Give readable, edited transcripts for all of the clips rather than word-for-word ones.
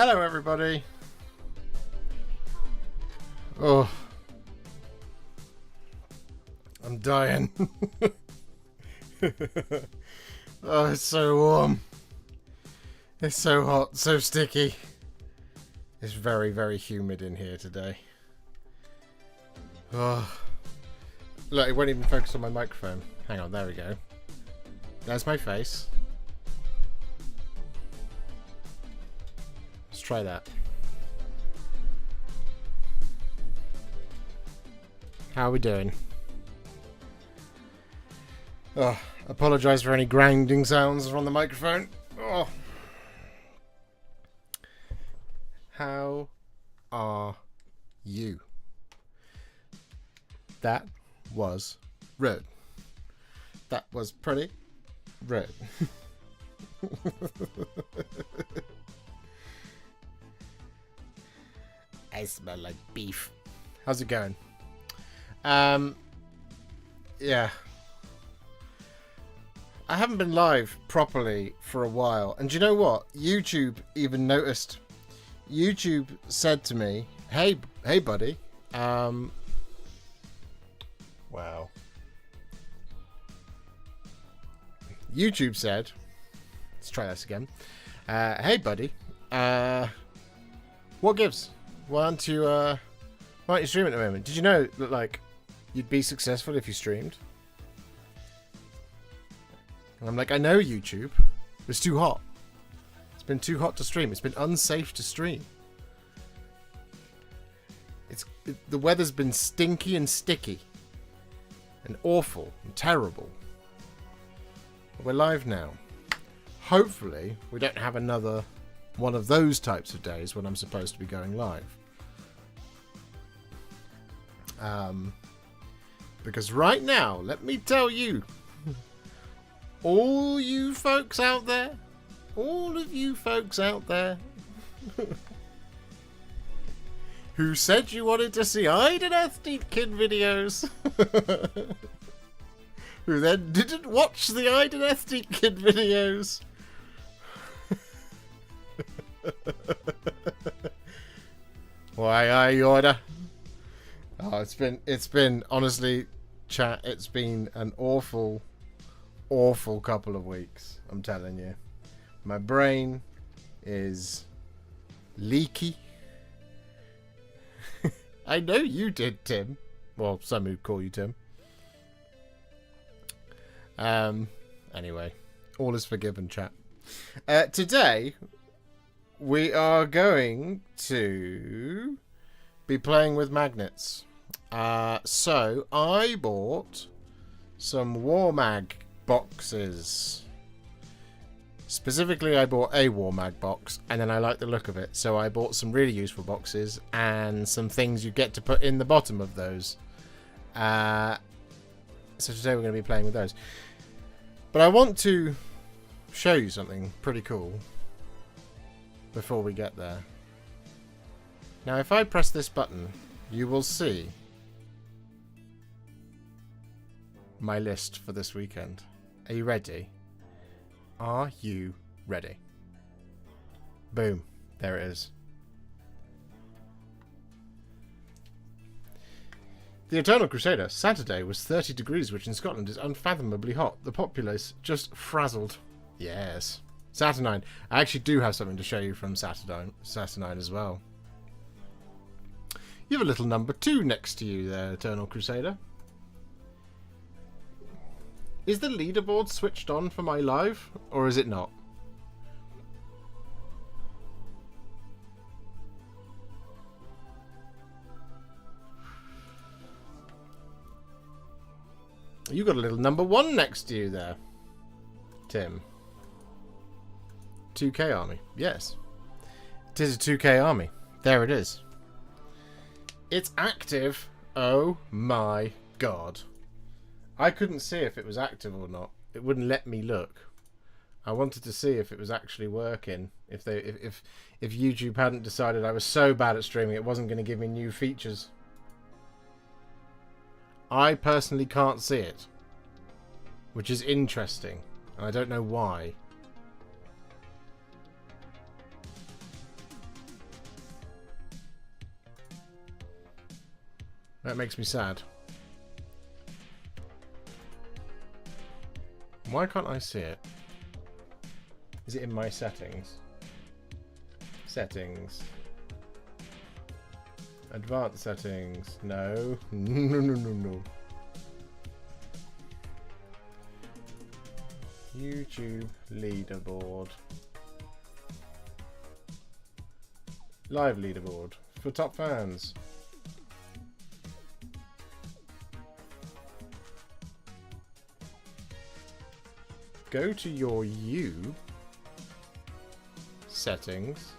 Hello, everybody. Oh, I'm dying. Oh, it's so warm. It's so hot, so sticky. It's very, very humid in here today. Oh, look, it won't even focus on my microphone. Hang on, there we go. There's my face. Let's try that. How are we doing? Oh, apologise for any grinding sounds from the microphone. Oh. How are you? That was rude. That was pretty rude. I smell like beef. How's it going? Yeah. I haven't been live properly for a while. And do you know what? YouTube even noticed. YouTube said to me, hey buddy. Wow. YouTube said, let's try this again. Hey buddy. What gives? Why aren't you streaming at the moment? Did you know that, like, you'd be successful if you streamed? And I'm like, I know, YouTube. It's too hot. It's been too hot to stream. It's been unsafe to stream. The weather's been stinky and sticky. And awful and terrible. We're live now. Hopefully, we don't have another one of those types of days when I'm supposed to be going live. Because right now, let me tell you, all you folks out there, all of you folks out there who said you wanted to see Identity Kid videos, who then didn't watch the Identity Kid videos. Why are you order? Oh, it's been honestly, chat, it's been an awful couple of weeks, I'm telling you. My brain is leaky. I know you did, Tim. Well, some who call you Tim. Anyway, all is forgiven, chat. Today, we are going to be playing with magnets. So, I bought some Warmag boxes. Specifically, I bought a Warmag box, and then I like the look of it, so I bought some really useful boxes and some things you get to put in the bottom of those. So today we're going to be playing with those. But I want to show you something pretty cool before we get there. Now, if I press this button, you will see my list for this weekend. Are you ready? Are you ready? Boom. There it is. The Eternal Crusader. Saturday was 30 degrees, which in Scotland is unfathomably hot. The populace just frazzled. Yes. Saturnine. I actually do have something to show you from Saturnine as well. You have a little number 2 next to you there, Eternal Crusader. Is the leaderboard switched on for my live, or is it not? You got a little number 1 next to you there, Tim. 2K army. Yes. It is a 2K army. There it is. It's active. Oh my god. I couldn't see if it was active or not. It wouldn't let me look. I wanted to see if it was actually working. If YouTube hadn't decided I was so bad at streaming it wasn't going to give me new features. I personally can't see it, which is interesting, and I don't know why. That makes me sad. Why can't I see it? Is it in my settings? Settings. Advanced settings. No. No. YouTube leaderboard. Live leaderboard for top fans. Go to your U settings.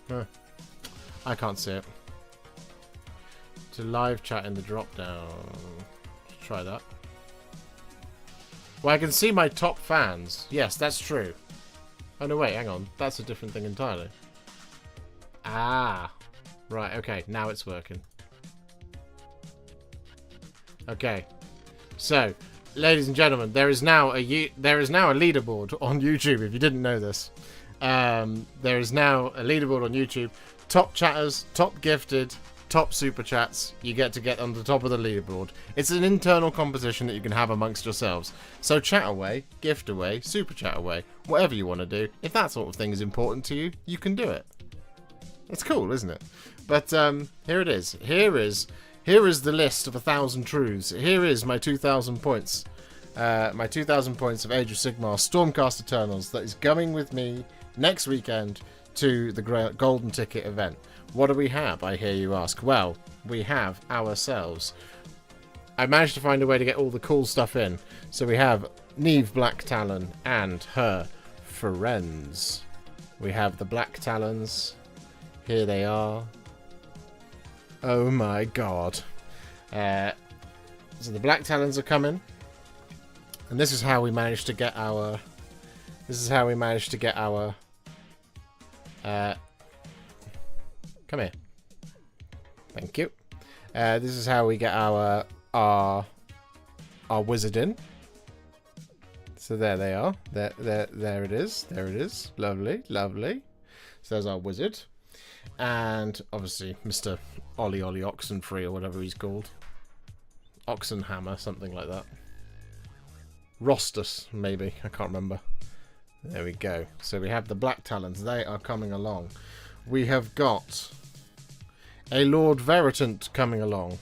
Huh. I can't see it. To live chat in the drop down. Let's try that. Well, I can see my top fans. Yes, that's true. Oh no, wait, hang on. That's a different thing entirely. Ah. Right, okay, now it's working. Okay. So, ladies and gentlemen, there is now a leaderboard on YouTube. If you didn't know this, there is now a leaderboard on YouTube. Top chatters, top gifted, top super chats. You get on the top of the leaderboard. It's an internal competition that you can have amongst yourselves. So chat away, gift away, super chat away, whatever you want to do. If that sort of thing is important to you, you can do it. It's cool, isn't it? But here it is. Here is the list of 1,000 truths. Here is my 2,000 points. My 2,000 points of Age of Sigmar Stormcast Eternals that is going with me next weekend to the Golden Ticket event. What do we have, I hear you ask? Well, we have ourselves. I managed to find a way to get all the cool stuff in. So we have Neve Black Talon and her friends. We have the Black Talons. Here they are. Oh my god. So the Black Talons are coming. And this is how we managed to get our... come here. Thank you. This is how we get our wizard in. So there they are. There it is. There it is. Lovely, lovely. So there's our wizard. And obviously Mr. Ollie Oxenfree or whatever he's called. Oxenhammer, something like that. Rostus, maybe. I can't remember. There we go. So we have the Black Talons. They are coming along. We have got a Lord Veritant coming along.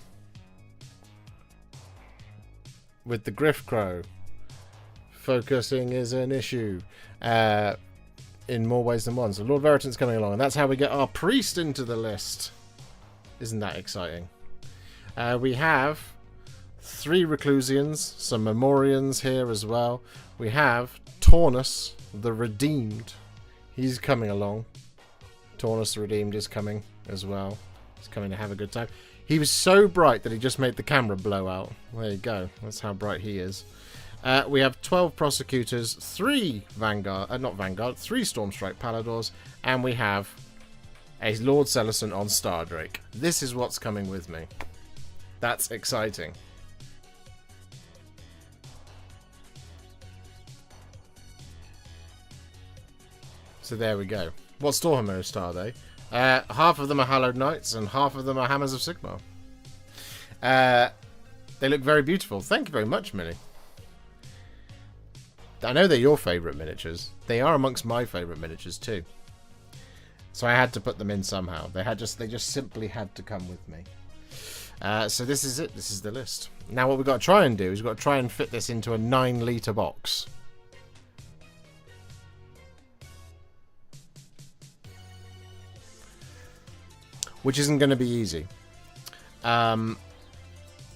With the Griff Crow. Focusing is an issue. In more ways than one. So Lord Veritant's coming along. And that's how we get our priest into the list. Isn't that exciting? We have 3 Reclusians, some Memorians here as well. We have Taunus, the Redeemed. He's coming along. Taunus the Redeemed is coming as well. He's coming to have a good time. He was so bright that he just made the camera blow out. There you go. That's how bright he is. We have 12 Prosecutors, 3 Vanguard, 3 Stormstrike Paladors, and we have a Lord Celestin on Stardrake. This is what's coming with me. That's exciting. So there we go. What Stormhost are they? Half of them are Hallowed Knights, and half of them are Hammers of Sigmar. They look very beautiful. Thank you very much, Millie. I know they're your favourite miniatures. They are amongst my favourite miniatures too. So I had to put them in somehow. They just simply had to come with me. So this is it. This is the list. Now what we've got to try and do is we've got to try and fit this into a 9-litre box. Which isn't going to be easy. Now,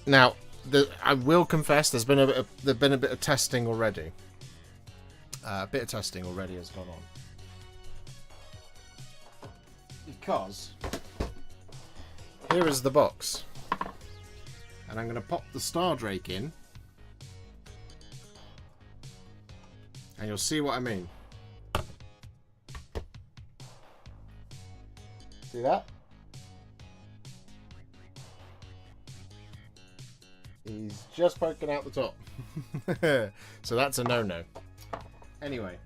I will confess there's been a bit of testing already. A bit of testing already has gone on. Because here is the box. And I'm going to pop the Stardrake in. And you'll see what I mean. See that? He's just poking out the top. So that's a no-no. Anyway.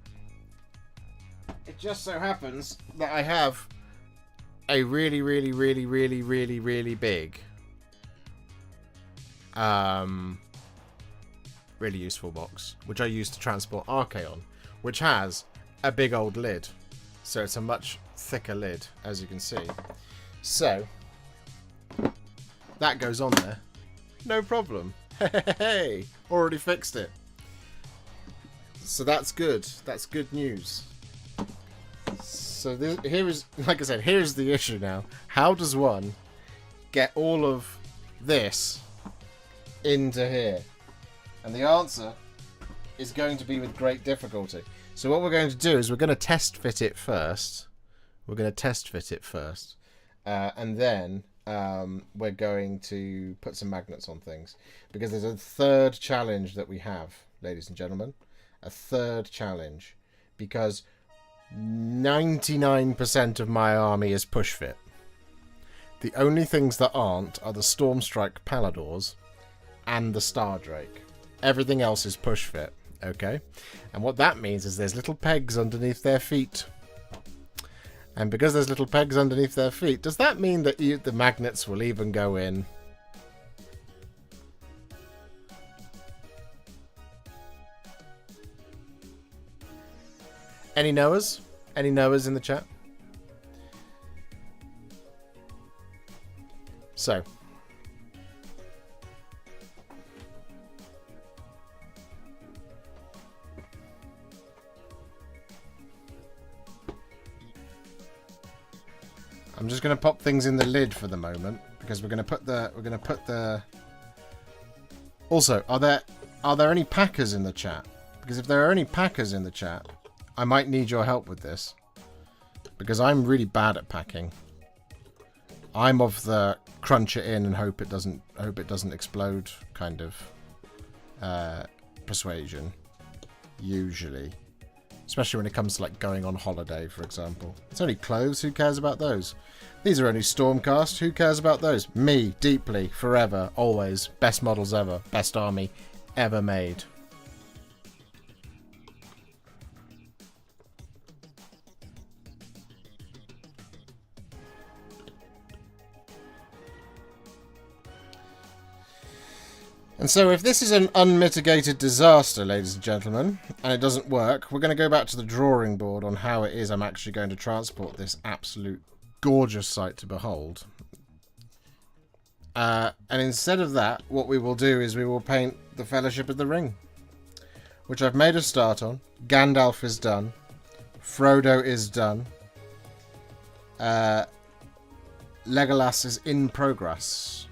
It just so happens that I have a really, really, really, really, really, really big, really useful box, which I use to transport Archaon, which has a big old lid. So it's a much thicker lid, as you can see. So that goes on there. No problem. Hey, already fixed it. So that's good. That's good news. So here is, like I said, here's the issue now. How does one get all of this into here? And the answer is going to be with great difficulty. So what we're going to do is we're going to test fit it first. We're going to test fit it first. And then we're going to put some magnets on things. Because there's a third challenge that we have, ladies and gentlemen. A third challenge. Because 99% of my army is push fit. The only things that aren't are the Stormstrike Paladors and the Stardrake. Everything else is push fit, okay? And what that means is there's little pegs underneath their feet. And because there's little pegs underneath their feet, does that mean that the magnets will even go in? Any knowers? Any knowers in the chat? So. I'm just going to pop things in the lid for the moment because we're going to put the Also, are there any packers in the chat? Because if there are any packers in the chat, I might need your help with this. Because I'm really bad at packing. I'm of the crunch it in and hope it doesn't explode kind of persuasion. Usually. Especially when it comes to like going on holiday, for example. It's only clothes, who cares about those? These are only Stormcast, who cares about those? Me, deeply, forever, always. Best models ever. Best army ever made. And so if this is an unmitigated disaster, ladies and gentlemen, and it doesn't work, we're going to go back to the drawing board on how it is I'm actually going to transport this absolute gorgeous sight to behold. And instead of that, what we will do is we will paint the Fellowship of the Ring, which I've made a start on. Gandalf is done. Frodo is done. Legolas is in progress.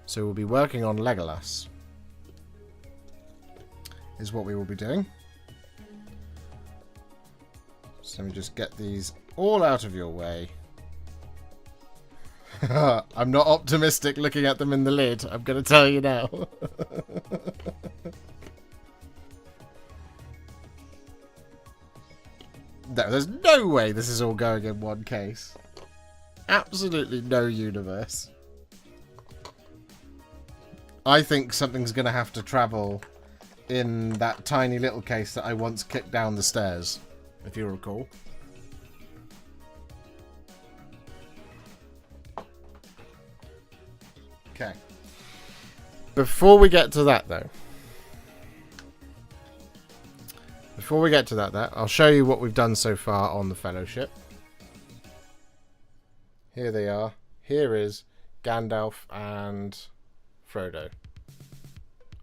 So we'll be working on Legolas, is what we will be doing. So let me just get these all out of your way. I'm not optimistic looking at them in the lid, I'm going to tell you now. No, there's no way this is all going in one case. Absolutely no universe. I think something's going to have to travel in that tiny little case that I once kicked down the stairs, if you recall. Okay. Before we get to that, though. I'll show you what we've done so far on the Fellowship. Here they are. Here is Gandalf and Frodo.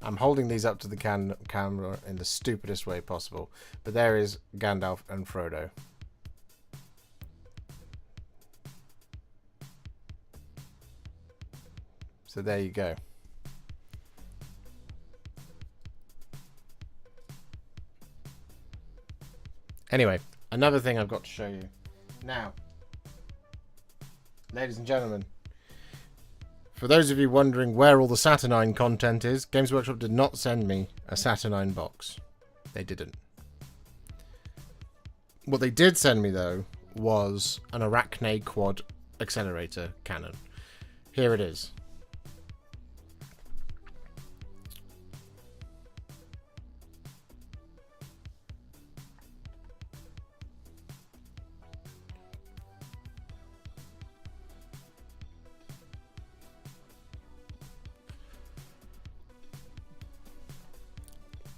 I'm holding these up to the camera in the stupidest way possible, but there is Gandalf and Frodo. So there you go. Anyway, another thing I've got to show you. Now, ladies and gentlemen, for those of you wondering where all the Saturnine content is, Games Workshop did not send me a Saturnine box. They didn't. What they did send me, though, was an Arachne Quad accelerator cannon. Here it is.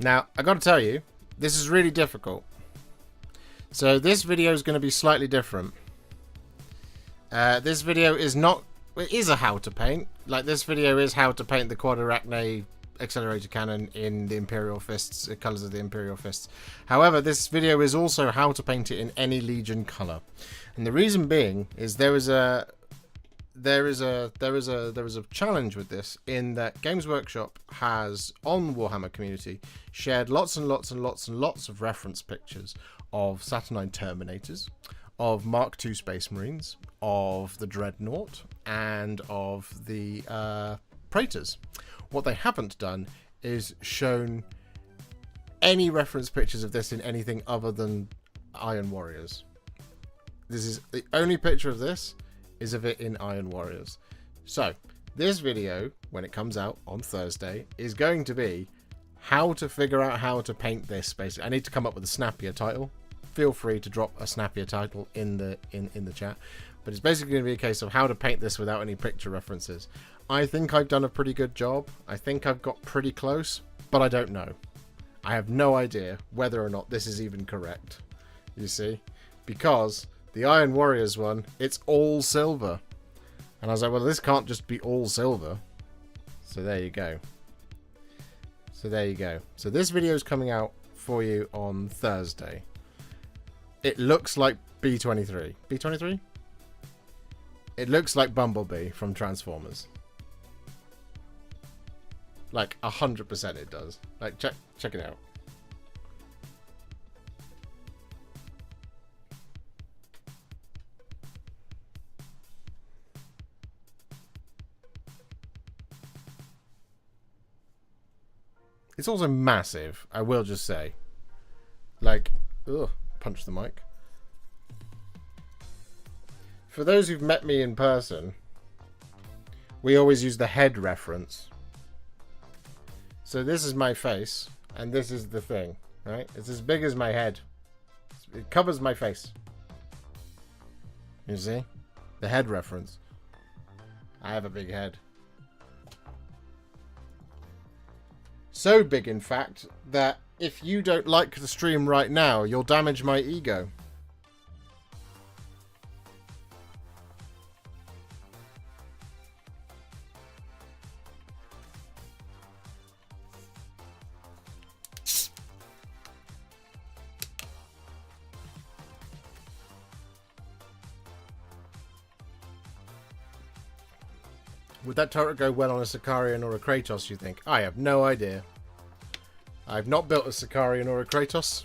Now, I got to tell you, this is really difficult. So this video is going to be slightly different. This video is not... It is a how to paint. Like, this video is how to paint the Quadracne accelerator cannon in the Imperial Fists, the colours of the Imperial Fists. However, this video is also how to paint it in any Legion colour. And the reason being is there is a challenge with this, in that Games Workshop has, on Warhammer Community, shared lots and lots and lots and lots of reference pictures of Saturnine Terminators, of Mark II Space Marines, of the Dreadnought, and of the Praetors. What they haven't done is shown any reference pictures of this in anything other than Iron Warriors. This is the only picture of this is of it in Iron Warriors. So this video, when it comes out on Thursday, is going to be how to figure out how to paint this. Basically, I need to come up with a snappier title. Feel free to drop a snappier title in the chat, but it's basically going to be a case of how to paint this without any picture references. I think I've done a pretty good job. I think I've got pretty close, but I don't know. I have no idea whether or not this is even correct, you see, because the Iron Warriors one, it's all silver. And I was like, well, this can't just be all silver. So there you go. So there you go. So this video is coming out for you on Thursday. It looks like B-23. B-23? It looks like Bumblebee from Transformers. Like 100% it does. Like, check it out. It's also massive, I will just say. Like, ugh, punch the mic. For those who've met me in person, we always use the head reference. So this is my face, and this is the thing, right? It's as big as my head. It covers my face. You see? The head reference. I have a big head. So big, in fact, that if you don't like the stream right now, you'll damage my ego. Would that turret go well on a Sicarian or a Kratos, you think? I have no idea. I've not built a Sicarian or a Kratos.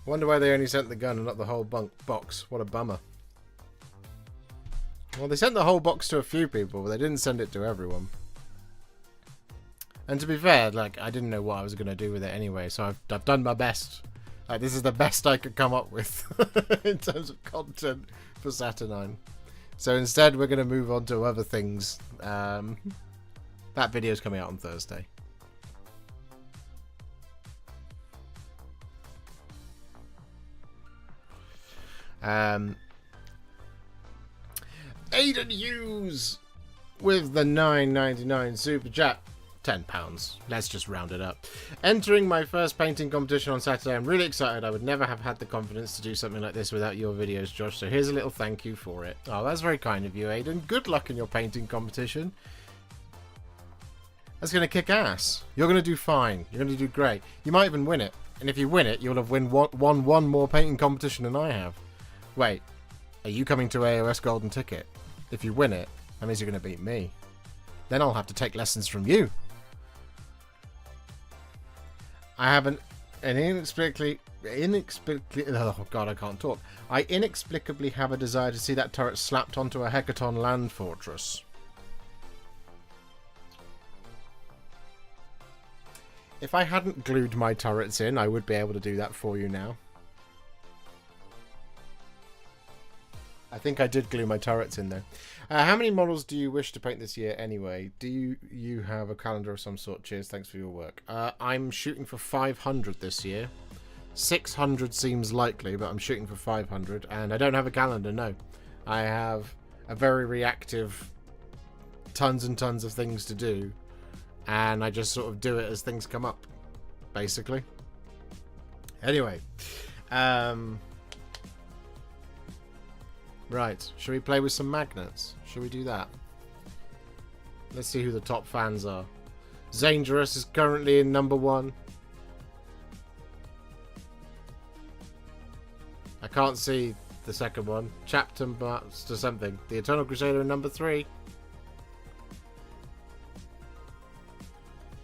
Wonder why they only sent the gun and not the whole box. What a bummer. Well, they sent the whole box to a few people, but they didn't send it to everyone. And to be fair, like, I didn't know what I was going to do with it anyway, so I've done my best. Like, this is the best I could come up with in terms of content for Saturnine. So instead, we're going to move on to other things. That video's coming out on Thursday. Aiden Hughes with the $9.99 super chat. £10. Let's just round it up. Entering my first painting competition on Saturday. I'm really excited. I would never have had the confidence to do something like this without your videos, Josh. So here's a little thank you for it. Oh, that's very kind of you, Aiden. Good luck in your painting competition. That's going to kick ass. You're going to do fine. You're going to do great. You might even win it. And if you win it, you'll have won one more painting competition than I have. Wait, are you coming to AOS Golden Ticket? If you win it, that means you're going to beat me. Then I'll have to take lessons from you. I have an inexplicably, oh god, I can't talk. I inexplicably have a desire to see that turret slapped onto a Hecaton land fortress. If I hadn't glued my turrets in, I would be able to do that for you now. I think I did glue my turrets in there. How many models do you wish to paint this year anyway? Do you have a calendar of some sort? Cheers, thanks for your work. I'm shooting for 500 this year. 600 seems likely, but I'm shooting for 500. And I don't have a calendar, no. I have a very reactive, tons and tons of things to do. and I just sort of do it as things come up, basically. Anyway, right, should we play with some magnets? Should we do that? Let's see who the top fans are. Zangerous is currently in #1. I can't see the second one. Chapter Master something. The Eternal Crusader in #3.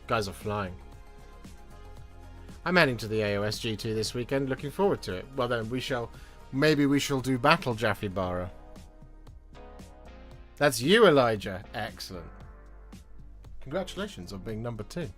Guys are flying. I'm heading to the AOS GT this weekend. Looking forward to it. Well then, maybe we shall do Battle Jaffe Bara. That's you, Elijah. Excellent. Congratulations on being #2.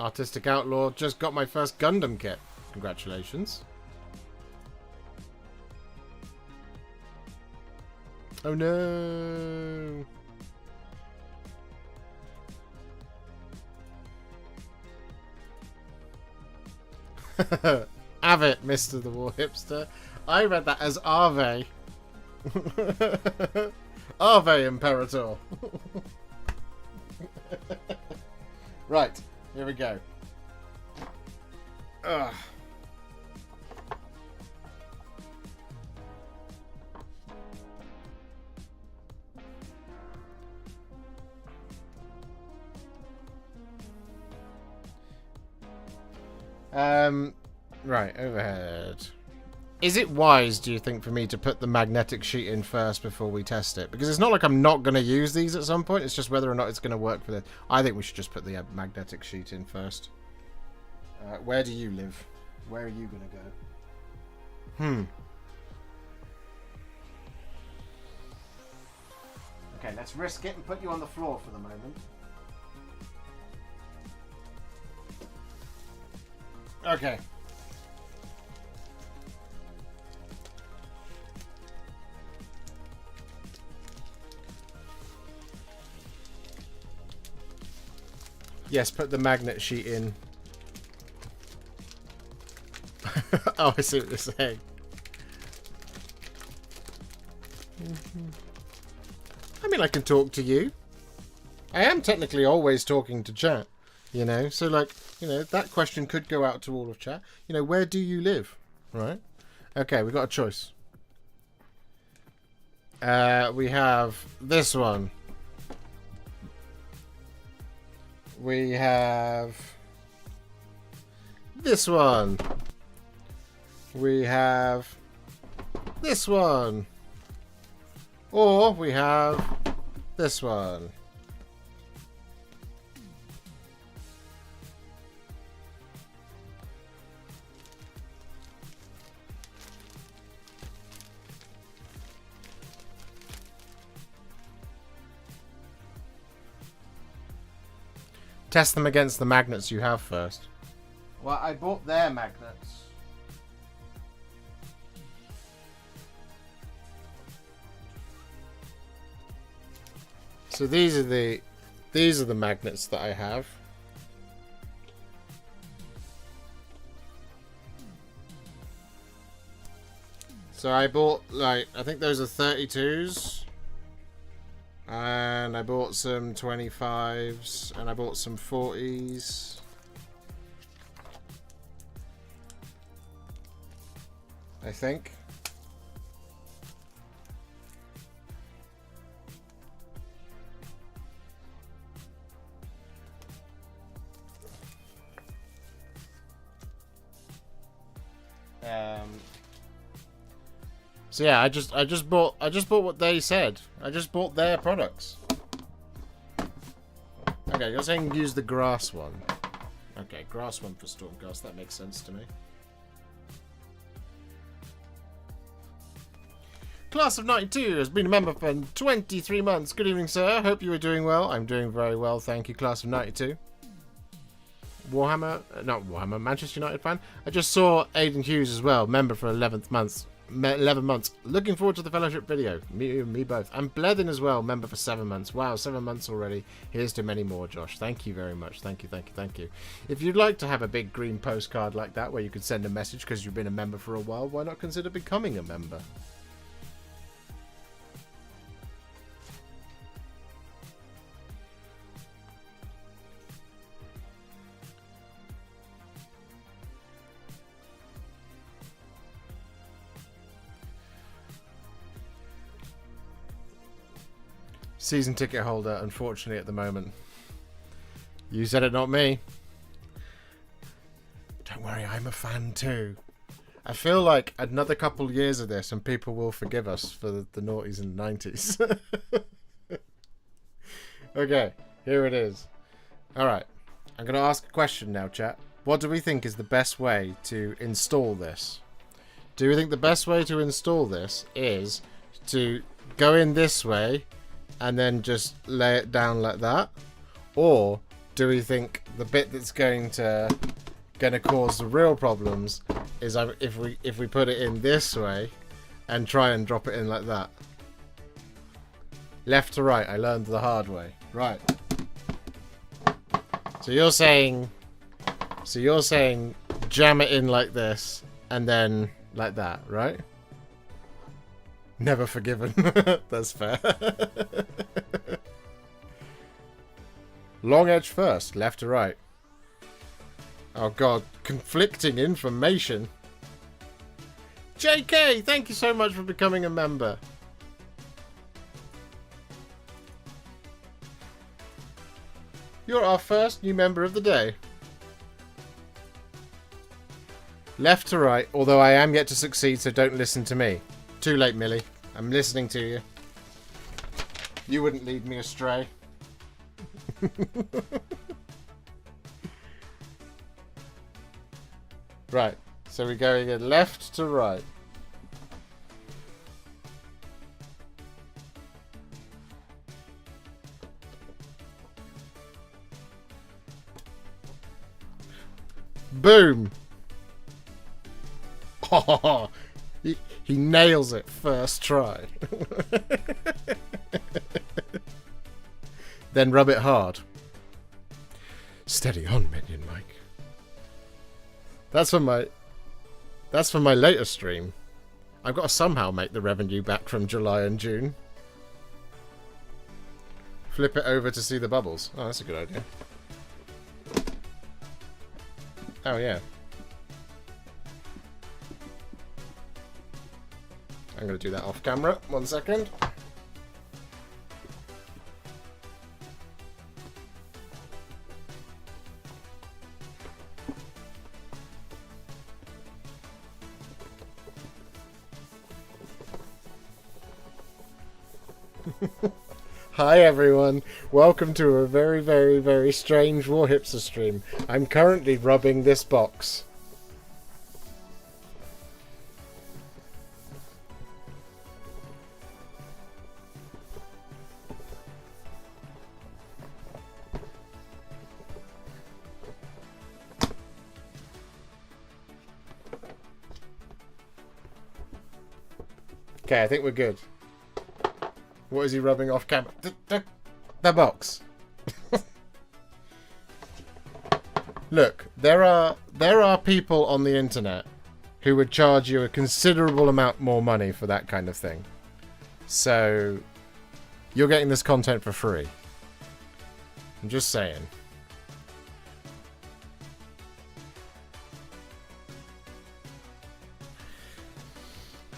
Artistic Outlaw just got my first Gundam kit. Congratulations. Oh no. Have it, Mr. the Warhipster. I read that as Ave. Ave, Imperator. Right. Here we go. Ugh. Right, overhead. Is it wise, do you think, for me to put the magnetic sheet in first before we test it? Because it's not like I'm not going to use these at some point. It's just whether or not it's going to work for this. I think we should just put the magnetic sheet in first. Where do you live? Where are you going to go? Okay, let's risk it and put you on the floor for the moment. Okay. Yes, put the magnet sheet in. Oh, I see what you're saying. I mean, I can talk to you. I am technically always talking to chat, you know. So, like, you know, that question could go out to all of chat. You know, where do you live? Right? Okay, we got a choice. We have this one. We have this one. We have this one. Or we have this one. Test them against the magnets you have first. Well, I bought their magnets. So these are the magnets that I have. So I bought, like, I think those are 32s. And I bought some 25s. And I bought some 40s. I think. So yeah, I just bought what they said. I just bought their products. Okay, you're saying use the grass one. Okay, grass one for Stormcast. That makes sense to me. Class of 92 has been a member for 23 months. Good evening, sir. Hope you are doing well. I'm doing very well, thank you, Class of 92. Warhammer, not Warhammer, Manchester United fan. I just saw Aidan Hughes as well, member for 11 months. Looking forward to the fellowship video. Me both. And Blethen as well, member for 7 months. Wow, 7 months already. Here's to many more, Josh. Thank you very much. Thank you. If you'd like to have a big green postcard like that where you could send a message because you've been a member for a while, why not consider becoming a member? Season ticket holder, unfortunately, at the moment. You said it, not me. Don't worry, I'm a fan too. I feel like another couple of years of this and people will forgive us for the noughties and 90s. Okay, here it is. Alright, I'm going to ask a question now, chat. What do we think is the best way to install this? Do we think the best way to install this is to go in this way and then just lay it down like that? Or do we think the bit that's going to cause the real problems is if we put it in this way and try and drop it in like that? Left to right, I learned the hard way. Right. So you're saying jam it in like this and then like that, right? Never forgiven. That's fair. Long edge first, left to right. Oh god, conflicting information. JK, thank you so much for becoming a member. You're our first new member of the day. Left to right, although I am yet to succeed, so don't listen to me. Too late, Millie. I'm listening to you. You wouldn't lead me astray. Right, so we're going left to right. Boom! Oh, he nails it first try. Then rub it hard. Steady on, Minion Mike. That's for my later stream. I've got to somehow make the revenue back from July and June. Flip it over to see the bubbles. Oh, that's a good idea. Oh, yeah. I'm going to do that off camera. 1 second. Hi everyone, welcome to a very, very, very strange Warhipster stream. I'm currently rubbing this box. Okay, I think we're good. What is he rubbing off camera? The box. Look, there are people on the internet who would charge you a considerable amount more money for that kind of thing. So you're getting this content for free. I'm just saying.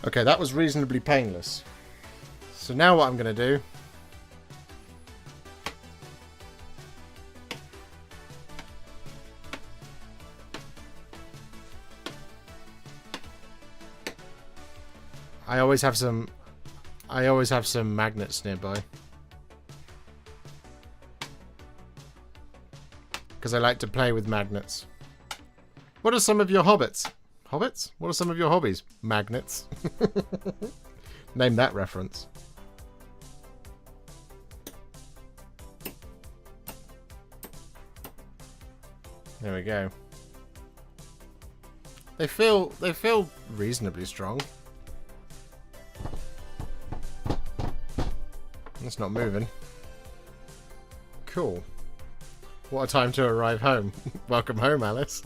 Okay, that was reasonably painless. So now what I'm going to do I always have some magnets nearby. Because I like to play with magnets. What are some of your hobbits? Hobbits? What are some of your hobbies? Magnets. Name that reference. There we go. They feel reasonably strong. It's not moving. Cool. What a time to arrive home. Welcome home, Alice.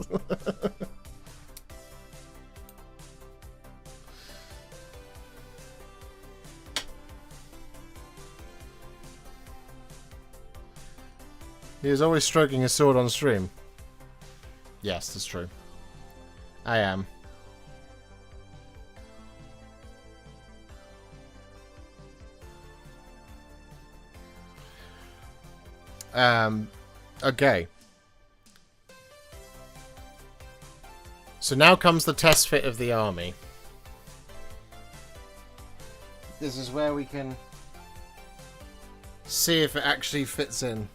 He is always stroking his sword on stream. Yes, that's true. I am. Okay. So now comes the test fit of the army. This is where we can see if it actually fits in.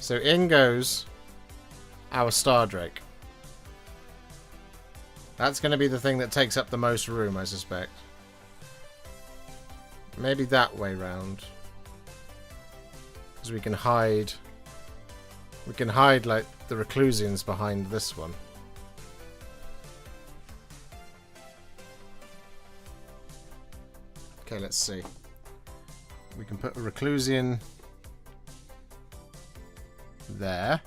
So in goes our Star Drake. That's going to be the thing that takes up the most room, I suspect. Maybe that way round. Because we can hide... We can hide, like, the Reclusians behind this one. Okay, let's see. We can put a Reclusian... there.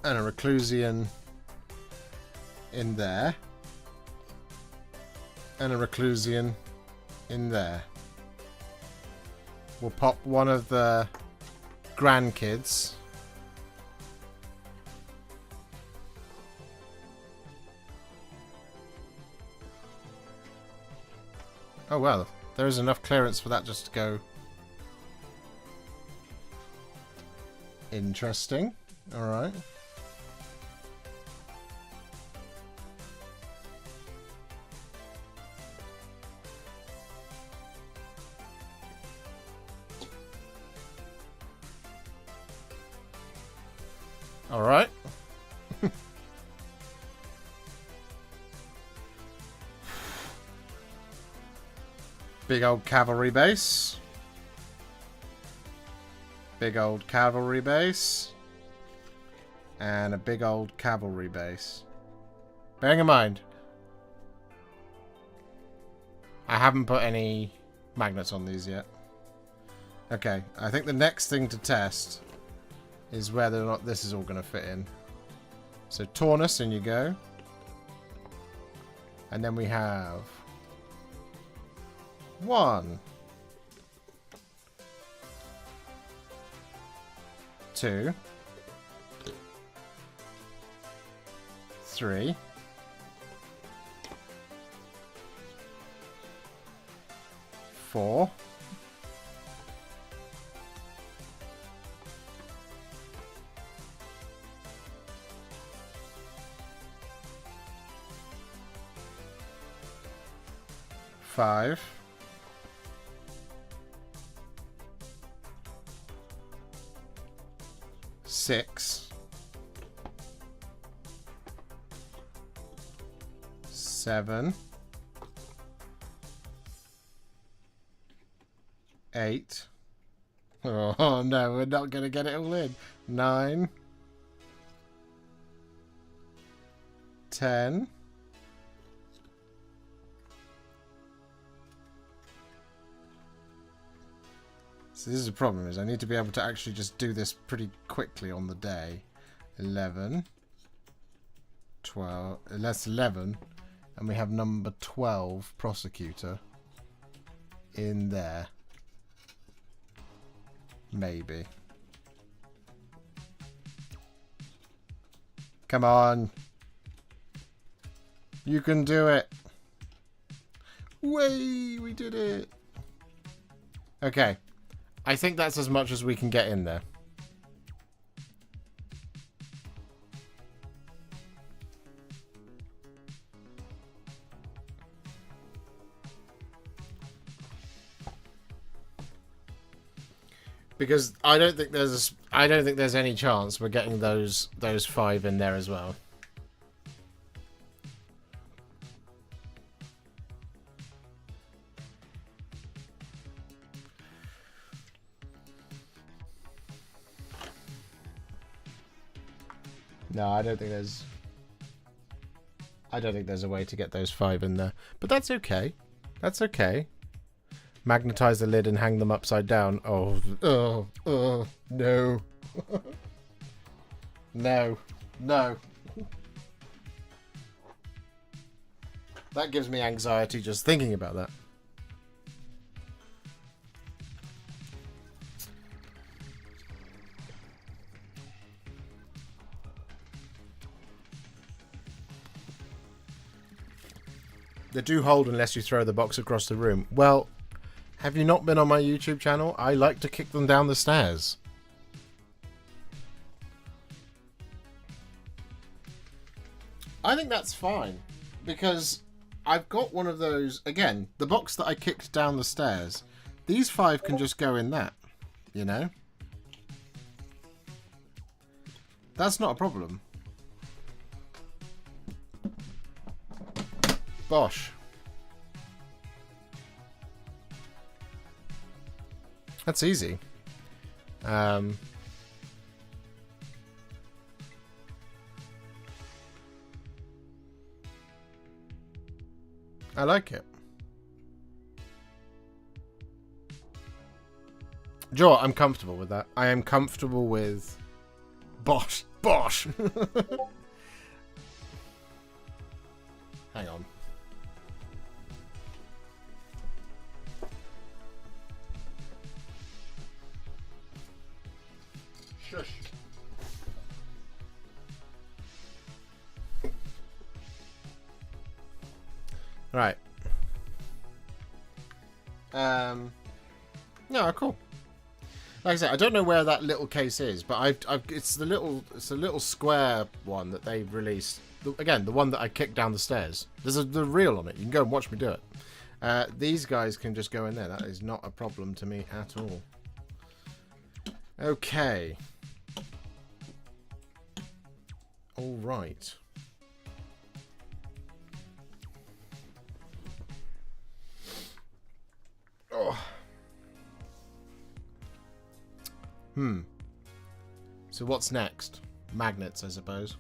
And a Reclusian in there. And a Reclusian in there. We'll pop one of the grandkids. Oh well, there is enough clearance for that just to go. Interesting. Alright. Alright. Big old cavalry base. Big old cavalry base. And a big old cavalry base. Bearing in mind, I haven't put any magnets on these yet. Okay, I think the next thing to test is whether or not this is all going to fit in. So Taunus, in you go. And then we have 1, 2, 3, 4, 5, 6, 7, 8. Oh no, we're not going to get it all in. 9, 10. So this is the problem, is I need to be able to actually just do this pretty quickly on the day. 11, 12, that's 11, and we have number 12 prosecutor in there. Maybe. Come on. You can do it. Way, we did it. Okay. I think that's as much as we can get in there. Because I don't think there's any chance we're getting those 5 in there as well. No, I don't think there's... I don't think there's a way to get those 5 in there. But that's okay. That's okay. Magnetize the lid and hang them upside down. Oh, no. No. No. That gives me anxiety just thinking about that. They do hold unless you throw the box across the room. Well, have you not been on my YouTube channel? I like to kick them down the stairs. I think that's fine. Because I've got one of those... Again, the box that I kicked down the stairs. These 5 can just go in that. You know? That's not a problem. Bosh. That's easy. I like it. Joe, I'm comfortable with that. I am comfortable with... Bosh. Bosh. Hang on. Shush. Right. No, cool. Like I said, I don't know where that little case is, but it's the little square one that they've released. Again, the one that I kicked down the stairs. There's the reel on it. You can go and watch me do it. These guys can just go in there. That is not a problem to me at all. Okay. All right. Oh. So what's next? Magnets, I suppose.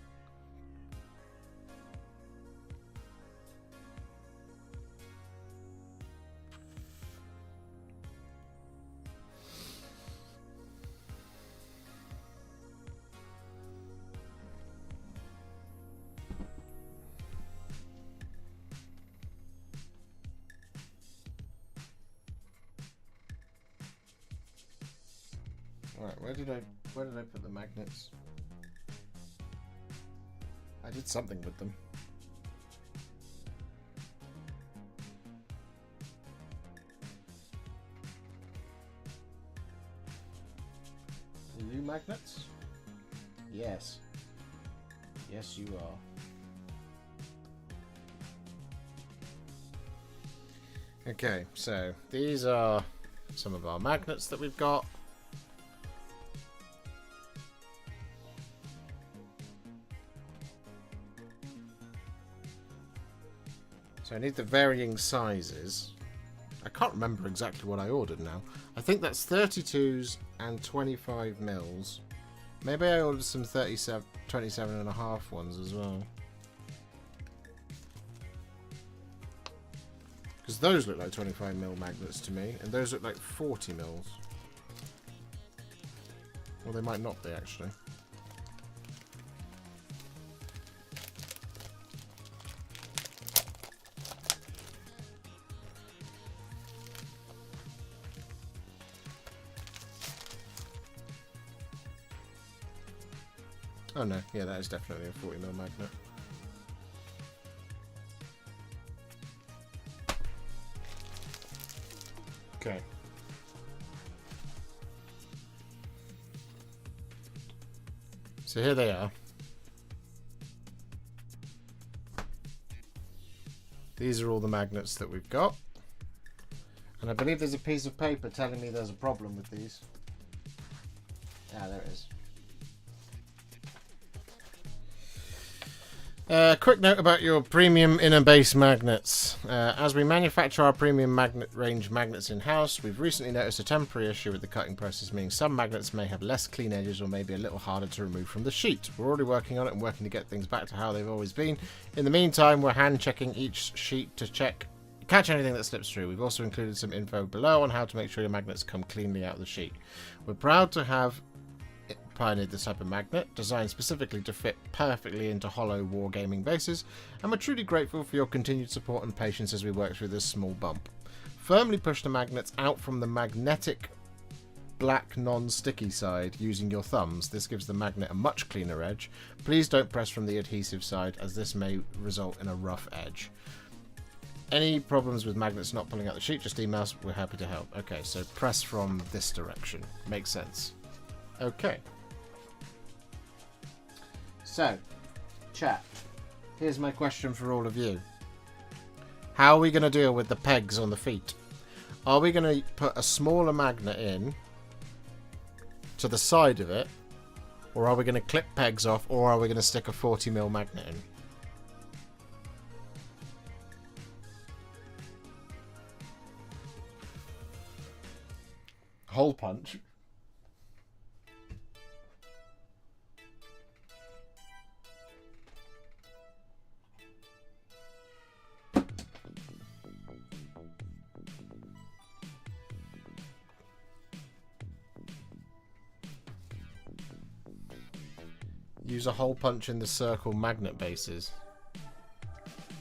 Right, where did I put the magnets? I did something with them. Are you magnets? Yes. Yes, you are. Okay, so these are some of our magnets that we've got. So I need the varying sizes. I can't remember exactly what I ordered now. I think that's 32s and 25 mils. Maybe I ordered some 27 and a half ones as well. Because those look like 25 mil magnets to me, and those look like 40 mils. Well, they might not be actually. Oh no, yeah, that is definitely a 40 mil magnet. Okay. So here they are. These are all the magnets that we've got. And I believe there's a piece of paper telling me there's a problem with these. Ah, there it is. Quick note about your premium inner base magnets. As we manufacture our premium magnet range magnets in-house, we've recently noticed a temporary issue with the cutting process, meaning some magnets may have less clean edges or may be a little harder to remove from the sheet. We're already working on it and working to get things back to how they've always been. In the meantime, we're hand-checking each sheet to catch anything that slips through. We've also included some info below on how to make sure your magnets come cleanly out of the sheet. We're proud to have pioneered this type of magnet, designed specifically to fit perfectly into hollow wargaming bases, and we're truly grateful for your continued support and patience as we work through this small bump. Firmly push the magnets out from the magnetic black non-sticky side using your thumbs. This gives the magnet a much cleaner edge. Please don't press from the adhesive side, as this may result in a rough edge. Any problems with magnets not pulling out the sheet, just email us, we're happy to help. Okay, so press from this direction. Makes sense. Okay. So, chat, here's my question for all of you. How are we going to deal with the pegs on the feet? Are we going to put a smaller magnet in to the side of it, or are we going to clip pegs off, or are we going to stick a 40mm magnet in? Hole punch. Use a hole punch in the circle magnet bases.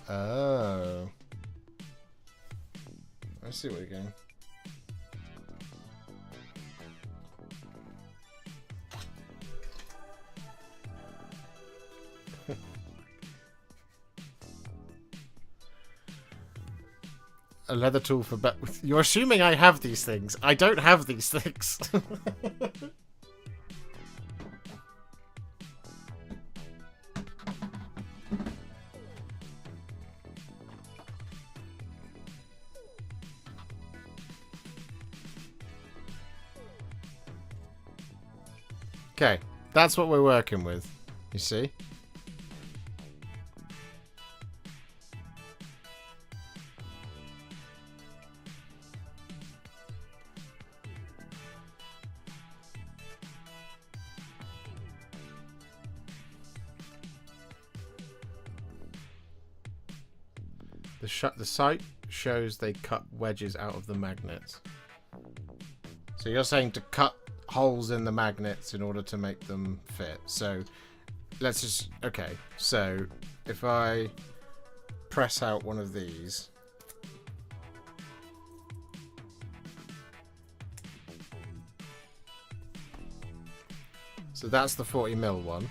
Oh. I see where you're going. A leather tool for you're assuming I have these things. I don't have these things. Okay, that's what we're working with. You see? The site shows they cut wedges out of the magnets. So you're saying to cut holes in the magnets in order to make them fit. So let's just... Okay, so if I press out one of these... So that's the 40mm one.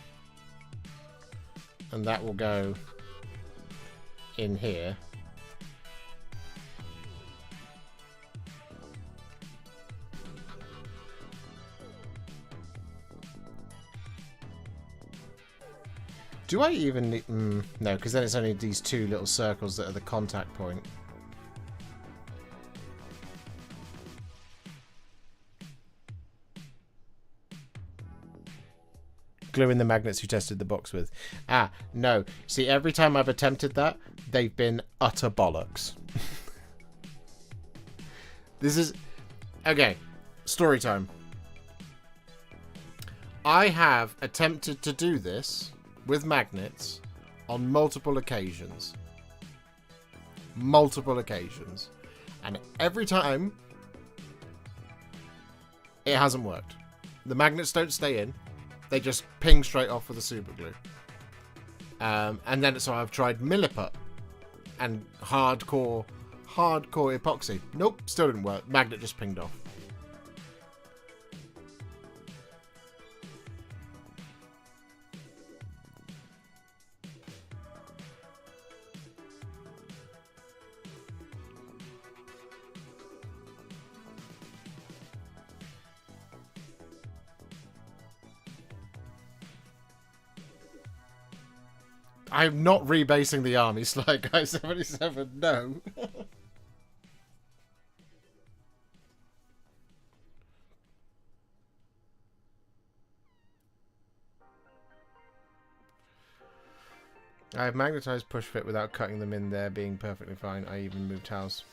And that will go in here. Do I even need... no, because then it's only these two little circles that are the contact point. Glue in the magnets you tested the box with. Ah, no. See, every time I've attempted that, they've been utter bollocks. This is... Okay, story time. I have attempted to do this with magnets on multiple occasions. Multiple occasions. And every time, it hasn't worked. The magnets don't stay in. They just ping straight off with the super glue. And then so I've tried milliput and hardcore epoxy. Nope, still didn't work. Magnet just pinged off. I'm not rebasing the army, Sly Guy 77, no. I have magnetized push fit without cutting them in there being perfectly fine. I even moved towels.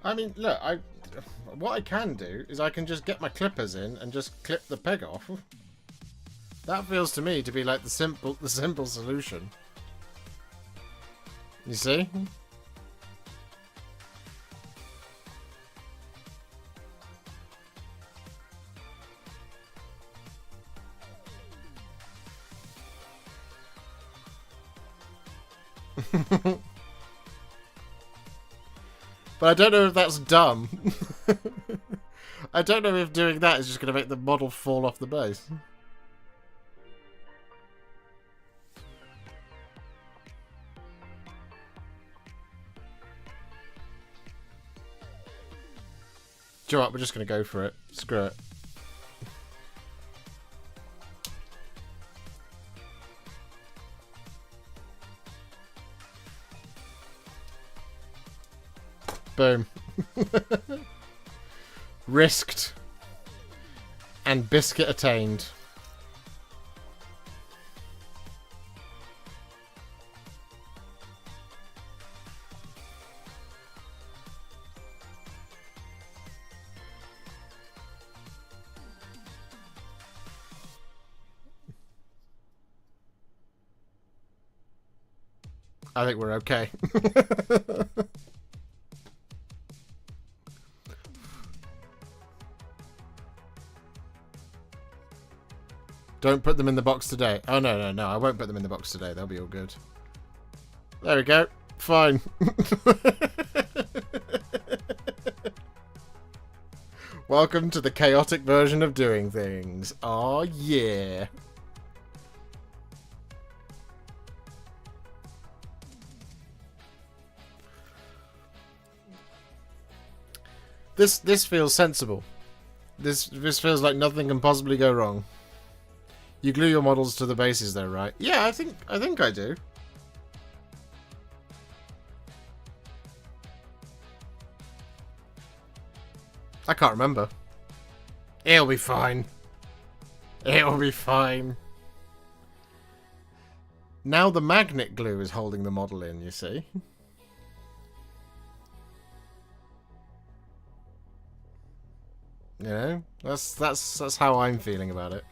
I mean, look, what I can do is I can just get my clippers in and just clip the peg off. That feels to me to be like the simple solution. You see? But I don't know if that's dumb. I don't know if doing that is just going to make the model fall off the base. Do you know what? We're just going to go for it. Screw it. Boom. Risked. And biscuit attained. I think we're okay. Don't put them in the box today. Oh, no. I won't put them in the box today. They'll be all good. There we go. Fine. Welcome to the chaotic version of doing things. Oh, yeah. This feels sensible. This feels like nothing can possibly go wrong. You glue your models to the bases though, right? Yeah, I think I do. I can't remember. It'll be fine. It'll be fine. Now the magnet glue is holding the model in, you see. You know, that's how I'm feeling about it.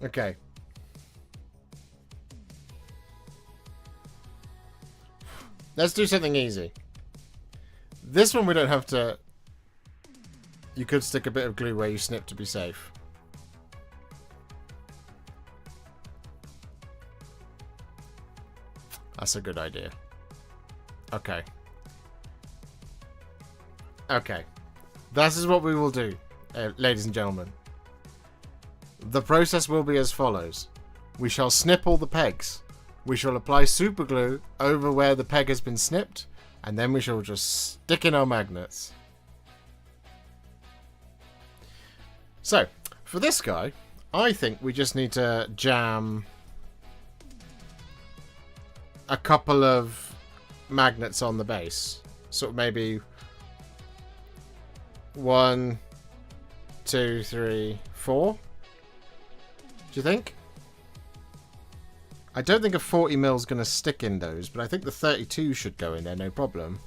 Okay. Let's do something easy. This one we don't have to... You could stick a bit of glue where you snip to be safe. That's a good idea. Okay. Okay. This is what we will do, ladies and gentlemen. The process will be as follows. We shall snip all the pegs. We shall apply super glue over where the peg has been snipped, and then we shall just stick in our magnets. So, for this guy, I think we just need to jam a couple of magnets on the base. Sort of maybe 1, 2, 3, 4. Do you think? I don't think a 40mm is going to stick in those, but I think the 32 should go in there, no problem.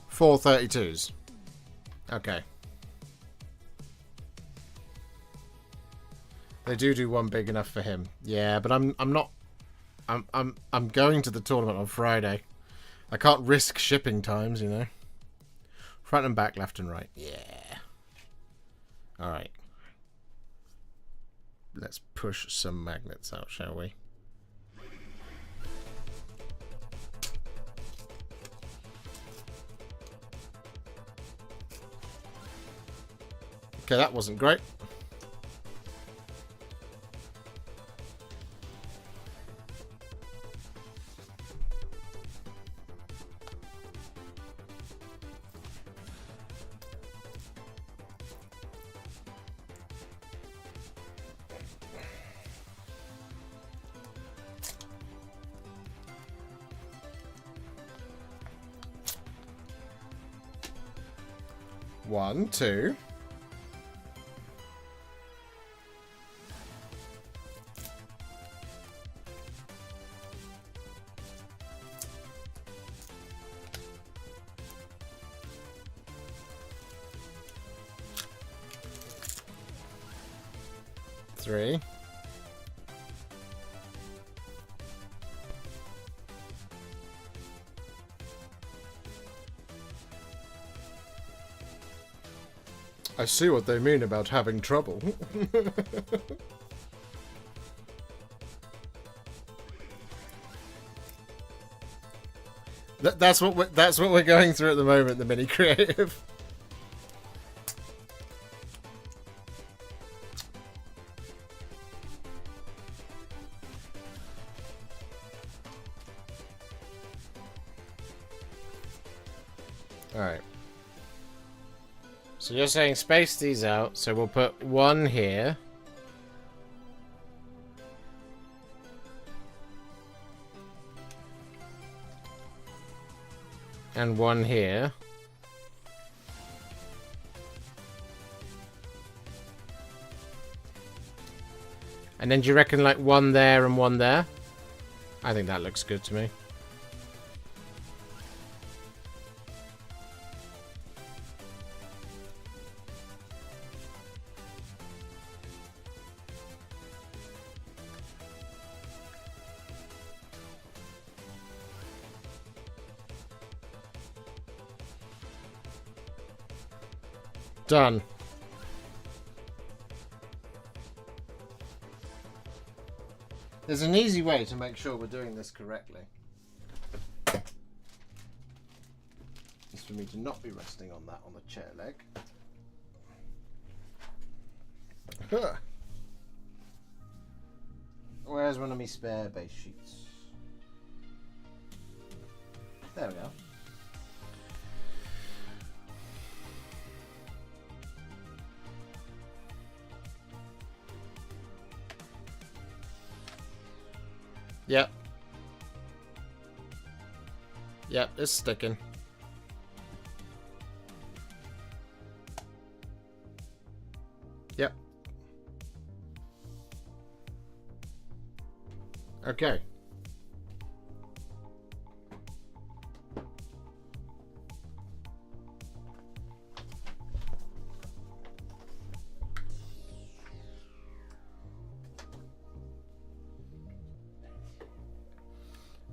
Four 32s. Okay. They do one big enough for him. Yeah, but I'm going to the tournament on Friday. I can't risk shipping times, you know. Front and back, left and right. Yeah. All right. Let's push some magnets out, shall we? Okay, that wasn't great. One, two. Three. I see what they mean about having trouble. That's what we're going through at the moment, the mini creative. All right. So you're saying space these out, so we'll put one here. And one here. And then do you reckon like one there and one there? I think that looks good to me. Done. There's an easy way to make sure we're doing this correctly. It's for me to not be resting on that on the chair leg. Huh. Where's one of my spare base sheets? There we go. Yep. Yep, it's sticking. Yep. Okay.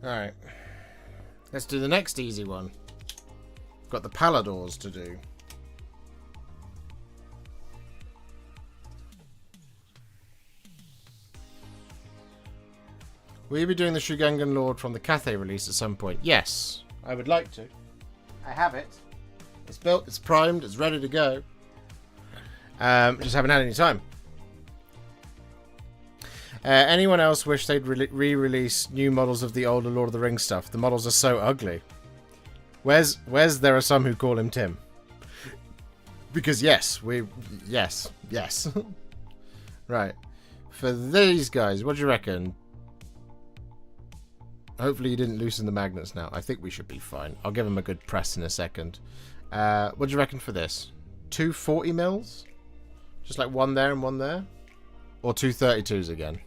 Alright, let's do the next easy one. Got the paladors to do. Will you be doing the Shugengan Lord from the Cathay release at some point? Yes, I would like to. I have it. It's built, it's primed, it's ready to go. Just haven't had any time. Anyone else wish they'd re-release new models of the older Lord of the Rings stuff? The models are so ugly. Where's there are some who call him Tim. Because yes. Right. For these guys, what do you reckon? Hopefully you didn't loosen the magnets now. I think we should be fine. I'll give them a good press in a second. What do you reckon for this? 2 40 mils? Just like one there and one there? Or 2 32s again?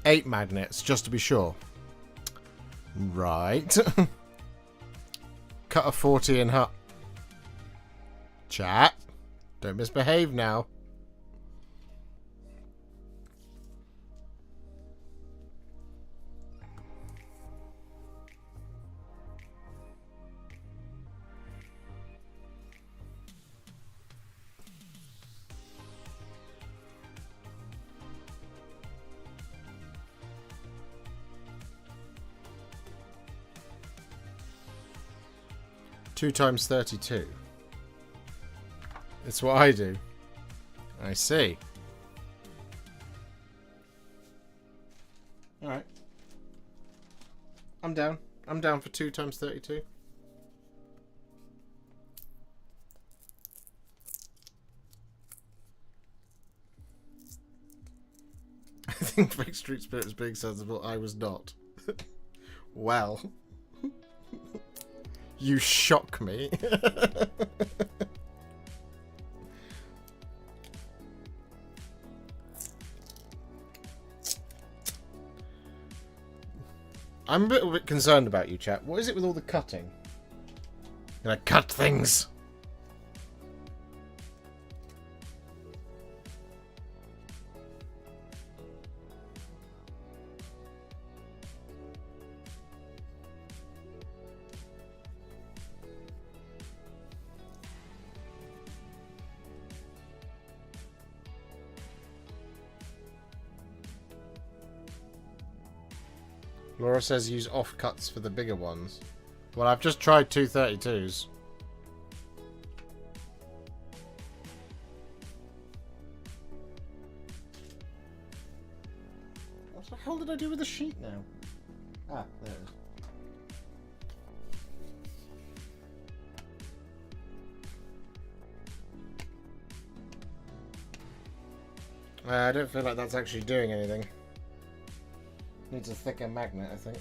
Eight magnets, just to be sure. Right. Cut a 40 in half. Chat. Don't misbehave now. Two times 32. It's what I do. I see. Alright. I'm down. I'm down for 2 times 32. I think Fake Street Spirit was being sensible. I was not. Well. You shock me. I'm a little bit concerned about you, chat. What is it with all the cutting? Gonna cut things. Laura says use offcuts for the bigger ones. Well, I've just tried 232s. What the hell did I do with the sheet now? Ah, there it is. I don't feel like that's actually doing anything. Needs a thicker magnet, I think.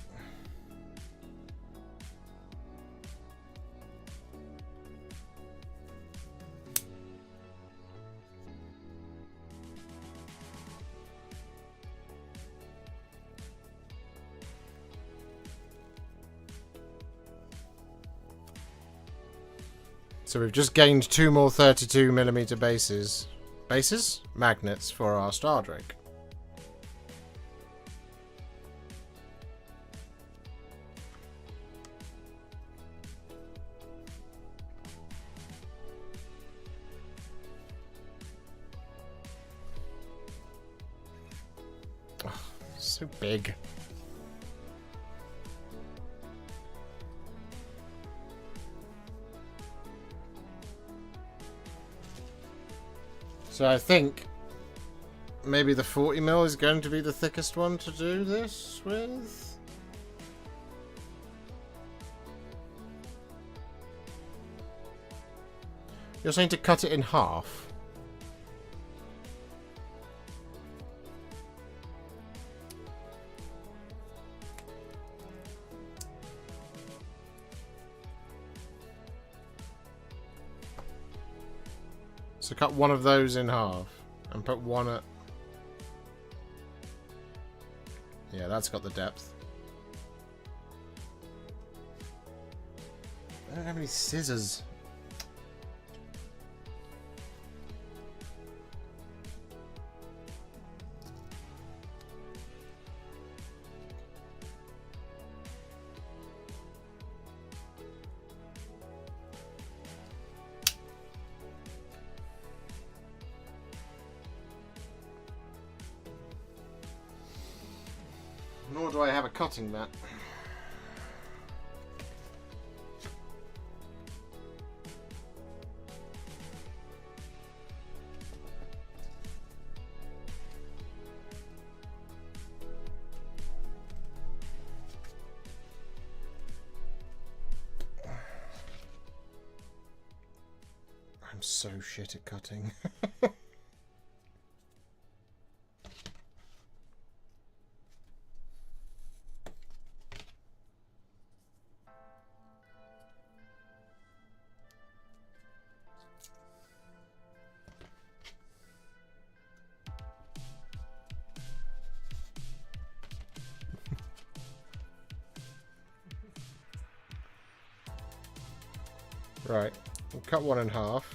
So we've just gained 2 more 32mm bases. Bases? Magnets for our Star Drake. So big. So I think maybe the 40mm is going to be the thickest one to do this with. You're saying to cut it in half? So cut one of those in half and put one at... Yeah, that's got the depth. don't have any scissors. Nor do I have a cutting mat. I'm so shit at cutting. Right, we'll cut one in half.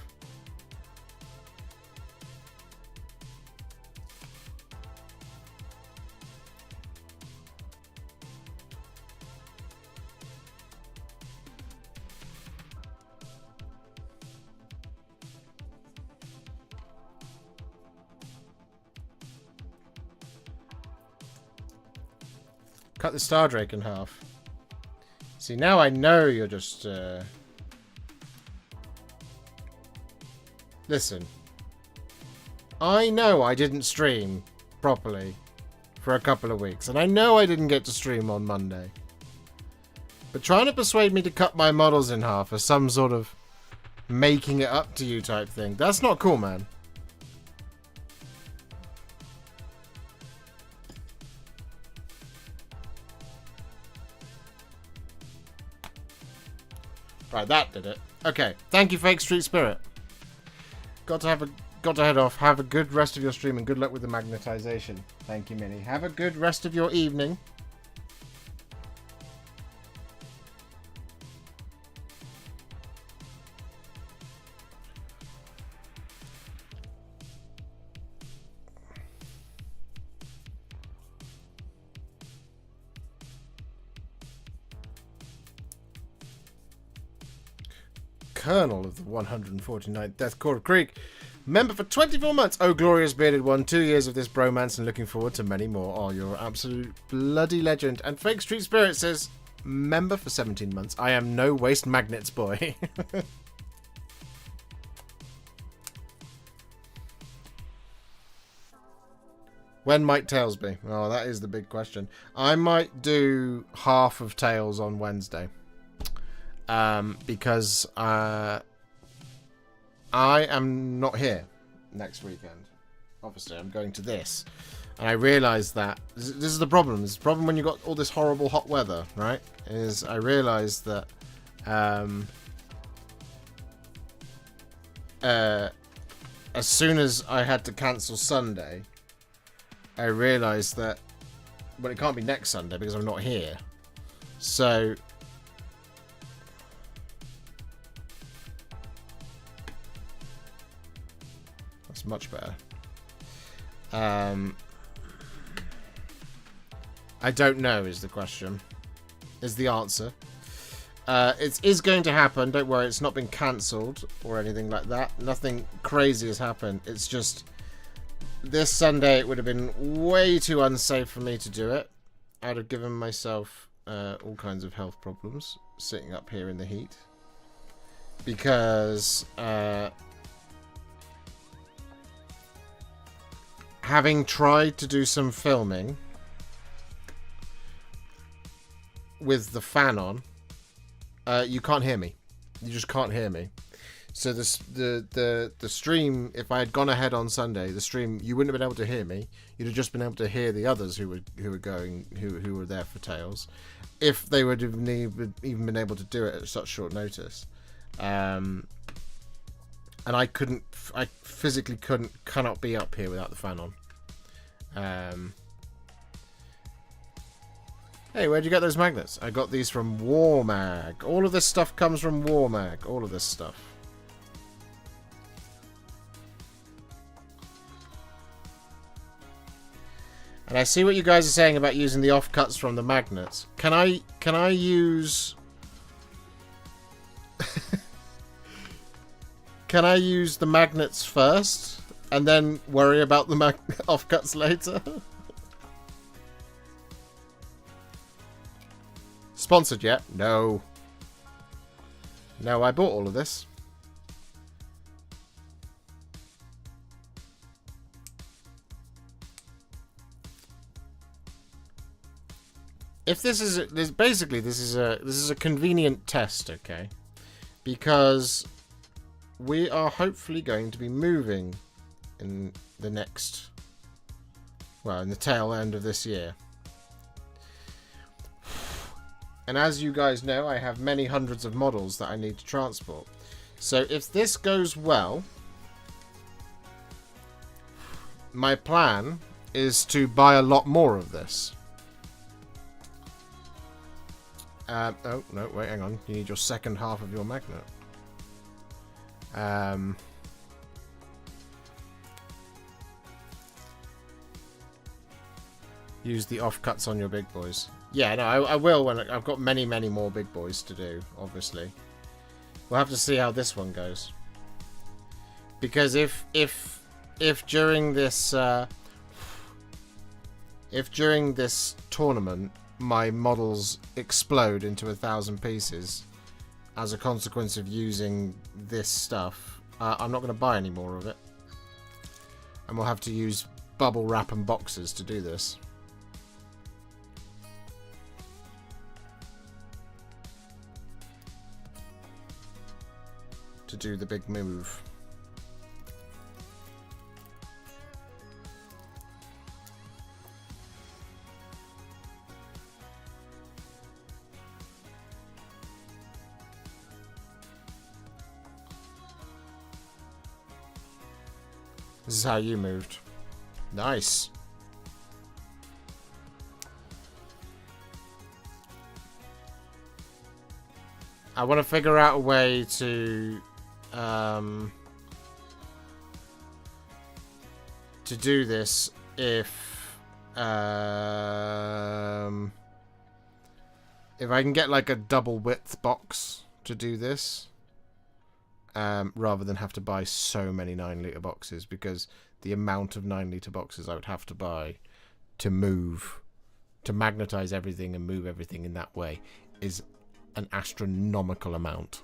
Cut the Star Drake in half. See, now I know you're just... Listen. I know I didn't stream properly for a couple of weeks. And I know I didn't get to stream on Monday. But trying to persuade me to cut my models in half as some sort of making it up to you type thing. That's not cool, man. Right, that did it. Okay, thank you, Fake Street Spirit. Got to head off. Have a good rest of your stream and good luck with the magnetization. Thank you, Minnie. Have a good rest of your evening. Colonel of the 149th Death Corps of Creek. Member for 24 months. Oh, glorious bearded one. 2 years of this bromance and looking forward to many more. Oh, you're an absolute bloody legend. And Fake Street Spirit says, member for 17 months. I am no waste magnets boy. When might Tails be? Oh, that is the big question. I might do half of Tails on Wednesday. Because I am not here next weekend. Obviously, I'm going to this. And I realised that... This is the problem. This is the problem when you've got all this horrible hot weather, right? Is I realised that... as soon as I had to cancel Sunday, I realised that... Well, it can't be next Sunday because I'm not here. So... That's much better. I don't know is the question. Is the answer. It is going to happen. Don't worry. It's not been cancelled or anything like that. Nothing crazy has happened. It's just this Sunday it would have been way too unsafe for me to do it. I'd have given myself all kinds of health problems sitting up here in the heat. Because... having tried to do some filming with the fan on, you can't hear me. You just can't hear me. So the stream, if I had gone ahead on Sunday, the stream, you wouldn't have been able to hear me. You'd have just been able to hear the others who were there for Tails, if they would have even been able to do it at such short notice. And I physically cannot be up here without the fan on. Hey, where'd you get those magnets? I got these from Warmag. All of this stuff comes from Warmag. All of this stuff. And I see what you guys are saying about using the offcuts from the magnets. Can I use... Can I use the magnets first and then worry about the offcuts later? Sponsored yet? No. No, I bought all of this. If this is basically this is a convenient test, okay? Because we are hopefully going to be moving in the next, well, in the tail end of this year. And as you guys know, I have many hundreds of models that I need to transport. So if this goes well, my plan is to buy a lot more of this. Oh, no, wait, hang on. You need your second half of your magnet. Use the offcuts on your big boys. Yeah, no, I will when I've got many, many more big boys to do, obviously. We'll have to see how this one goes. Because if during this tournament my models explode into 1,000 pieces as a consequence of using this stuff, I'm not going to buy any more of it. And we'll have to use bubble wrap and boxes to do this. To do the big move. This is how you moved. Nice. I want to figure out a way to do this if I can get like a double width box to do this, rather than have to buy so many 9-litre boxes, because the amount of 9-litre boxes I would have to buy to magnetize everything and move everything in that way is an astronomical amount.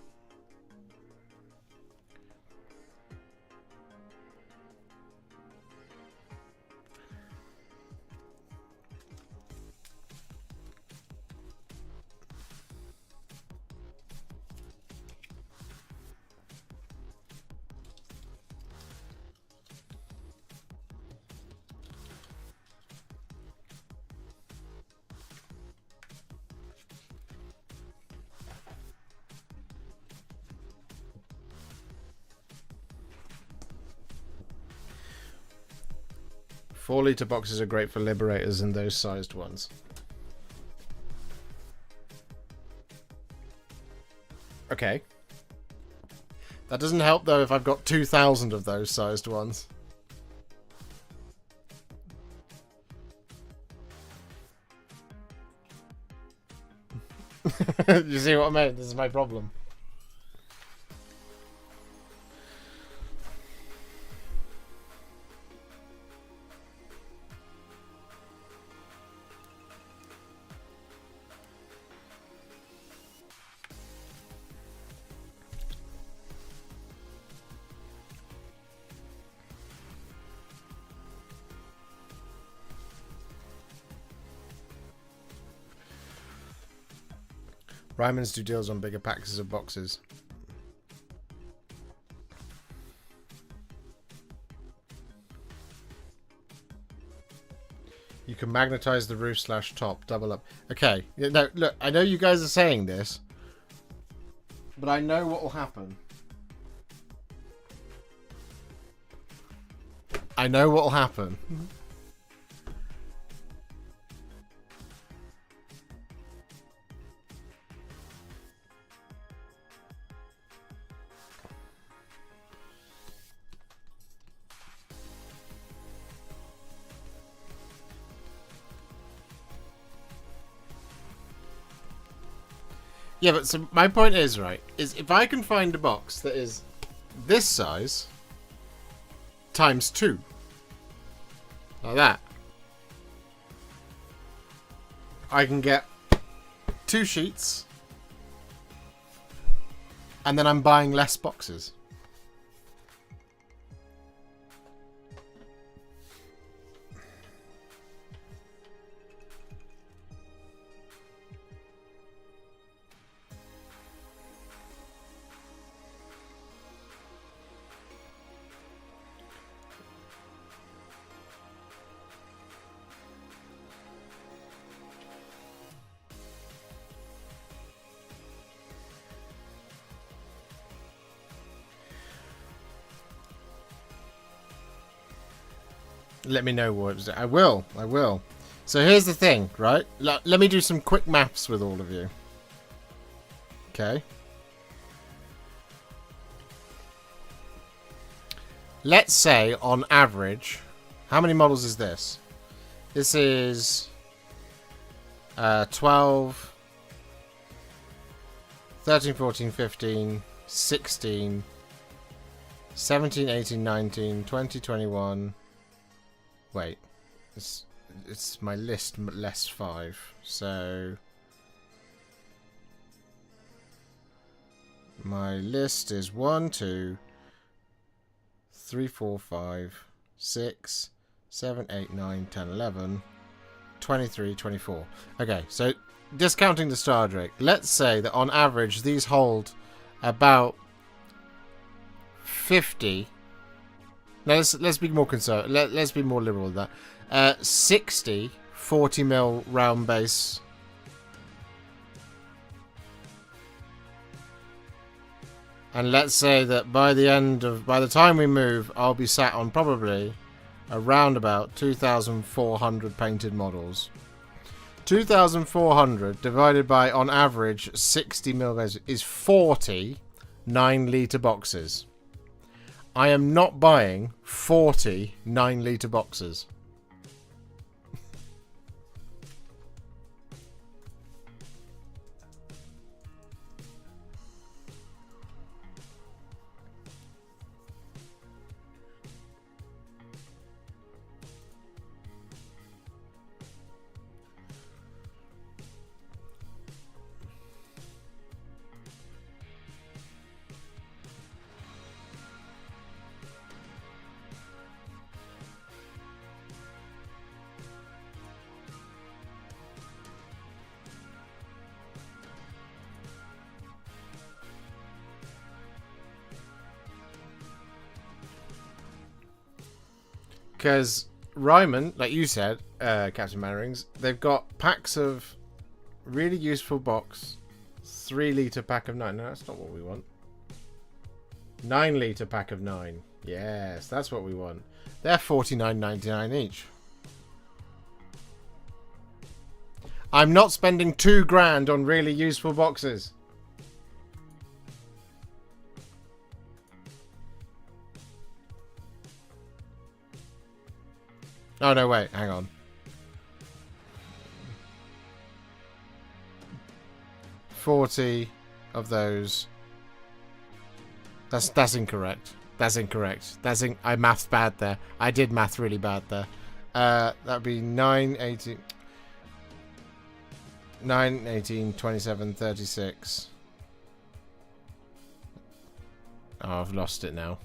Four-litre boxes are great for Liberators and those sized ones. Okay. That doesn't help though if I've got 2,000 of those sized ones. You see what I mean? This is my problem. Ryman's do deals on bigger packs of boxes. You can magnetize the roof / top, double up. Okay, no, look, I know you guys are saying this, but I know what will happen. I know what will happen. Yeah, but so my point is, right, is if I can find a box that is this size times 2, like that, I can get 2 sheets, and then I'm buying less boxes. Let me know what it was. I will. So here's the thing, right? Let me do some quick maths with all of you. Okay. Let's say, on average, how many models is this? This is 12, 13, 14, 15, 16, 17, 18, 19, 20, 21... Wait, it's my list less 5. So my list is 1, 2, 3, 4, 5, 6, 7, 8, 9, 10, 11, 23, 24. Okay, so discounting the Star Drake, let's say that on average these hold about 50. Now let's be more conservative. Let's be more liberal with that. 60 40mm round base. And let's say that by the time we move, I'll be sat on probably around about 2,400 painted models. 2,400 divided by, on average, 60mm base is 40 9-litre boxes. I am not buying 40 9-litre boxes. Because Ryman, like you said, Captain Mannerings, they've got packs of really useful box, 3-litre pack of 9. No, that's not what we want. 9-litre pack of 9. Yes, that's what we want. They're $49.99 each. I'm not spending $2,000 on really useful boxes. Oh, no, wait. Hang on. 40 of those. That's incorrect. That's incorrect. I mathed bad there. I did math really bad there. That'd be 9, 18... 9, 18, 27, 36. Oh, I've lost it now.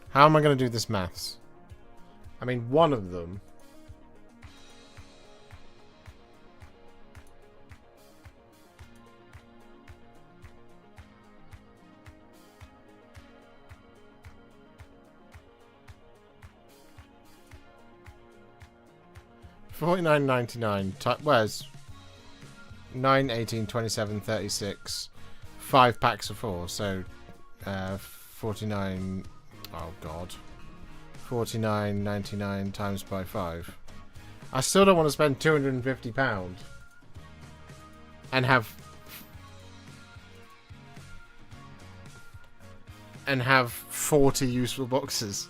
How am I going to do this maths? I mean, one of them... $49.99. Where's 9, 18, 27, 36. 5 packs of 4. So 49. Oh god. 49.99 times by 5. I still don't want to spend £250 and have 40 useful boxes.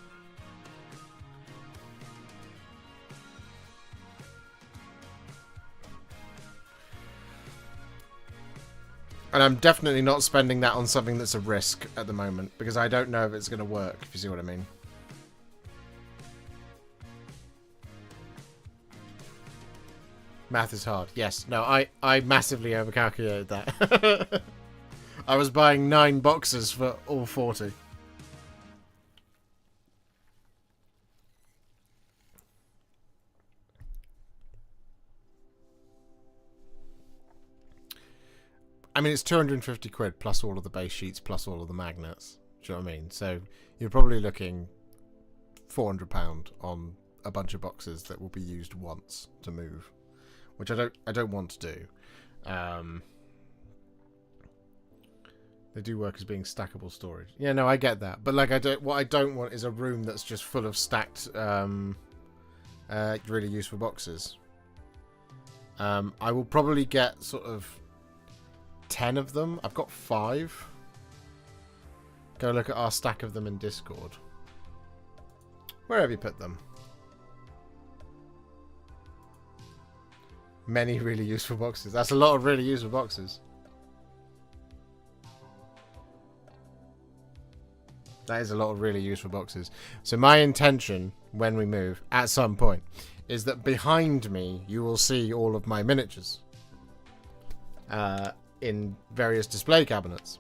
And I'm definitely not spending that on something that's a risk at the moment, because I don't know if it's going to work, if you see what I mean. Math is hard. Yes. No, I massively overcalculated that. I was buying 9 boxes for all 40. I mean, it's 250 quid plus all of the base sheets plus all of the magnets. Do you know what I mean? So you're probably looking £400 on a bunch of boxes that will be used once to move, which I don't want to do. They do work as being stackable storage. Yeah, no, I get that, but like what I don't want is a room that's just full of stacked, really useful boxes. I will probably get sort of 10 of them. I've got 5. Go look at our stack of them in Discord. Where have you put them? Many really useful boxes. That's a lot of really useful boxes. That is a lot of really useful boxes. So my intention when we move, at some point, is that behind me you will see all of my miniatures. In various display cabinets,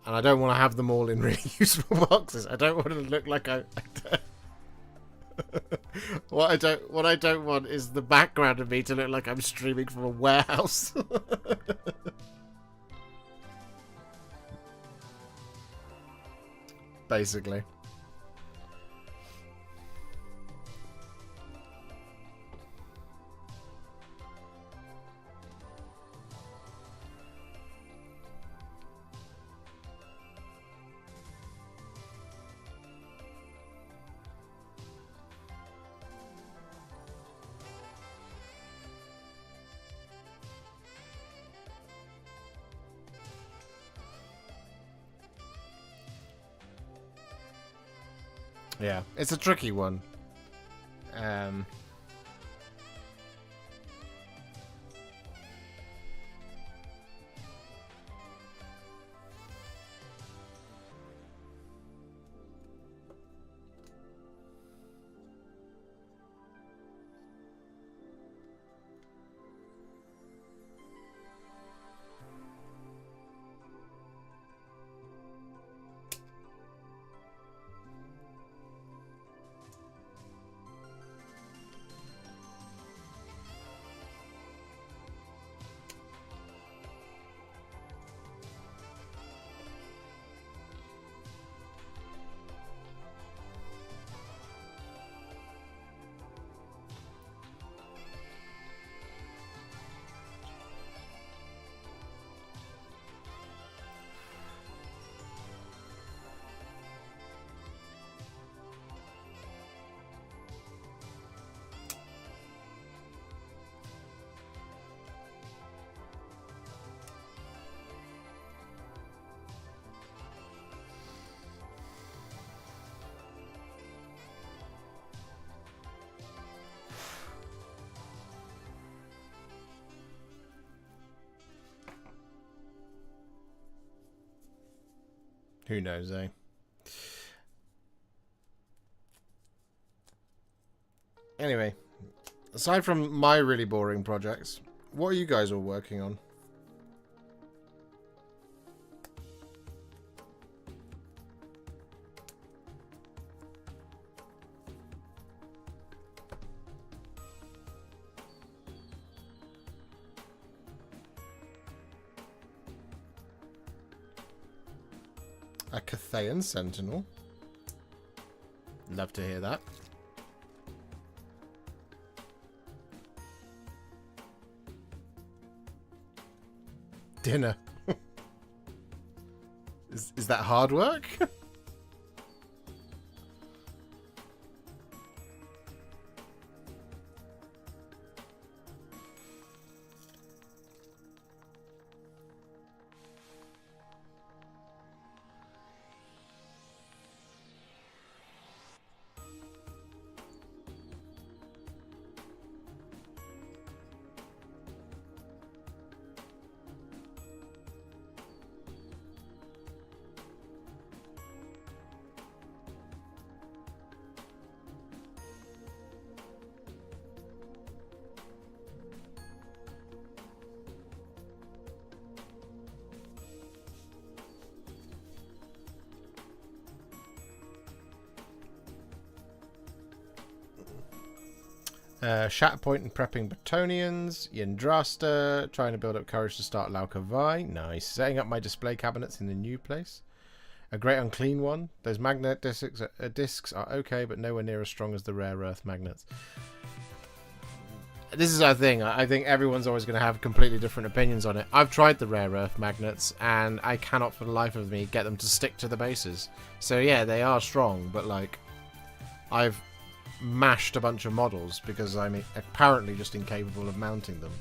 and I don't want to have them all in really useful boxes. I don't want to look like what I don't want is the background of me to look like I'm streaming from a warehouse. Basically. Yeah, it's a tricky one. Who knows, eh? Anyway, aside from my really boring projects, what are you guys all working on? A Cathayan Sentinel. Love to hear that. Dinner. Is that hard work? Shatterpoint and prepping Bretonians. Yndrasta. Trying to build up courage to start Laukavai. Nice. Setting up my display cabinets in the new place. A great unclean one. Those magnet discs are okay, but nowhere near as strong as the rare earth magnets. This is our thing. I think everyone's always going to have completely different opinions on it. I've tried the rare earth magnets, and I cannot for the life of me get them to stick to the bases. So yeah, they are strong, but like, I've mashed a bunch of models because I'm apparently just incapable of mounting them.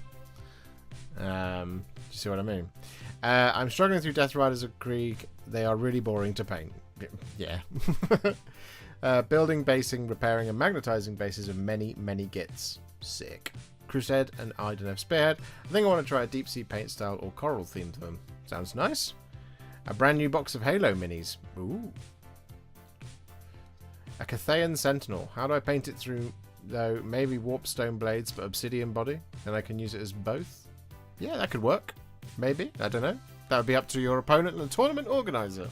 Do you see what I mean? I'm struggling through Death Riders of Krieg. They are really boring to paint. Yeah. Building, basing, repairing, and magnetizing bases of many, many gits. Sick. Crusade and I don't have Spearhead. I think I want to try a deep sea paint style or coral theme to them. Sounds nice. A brand new box of Halo minis. Ooh. A Cathayan Sentinel. How do I paint it through, though? Maybe warpstone blades, but obsidian body. And I can use it as both. Yeah, that could work. Maybe. I don't know. That would be up to your opponent and the tournament organizer.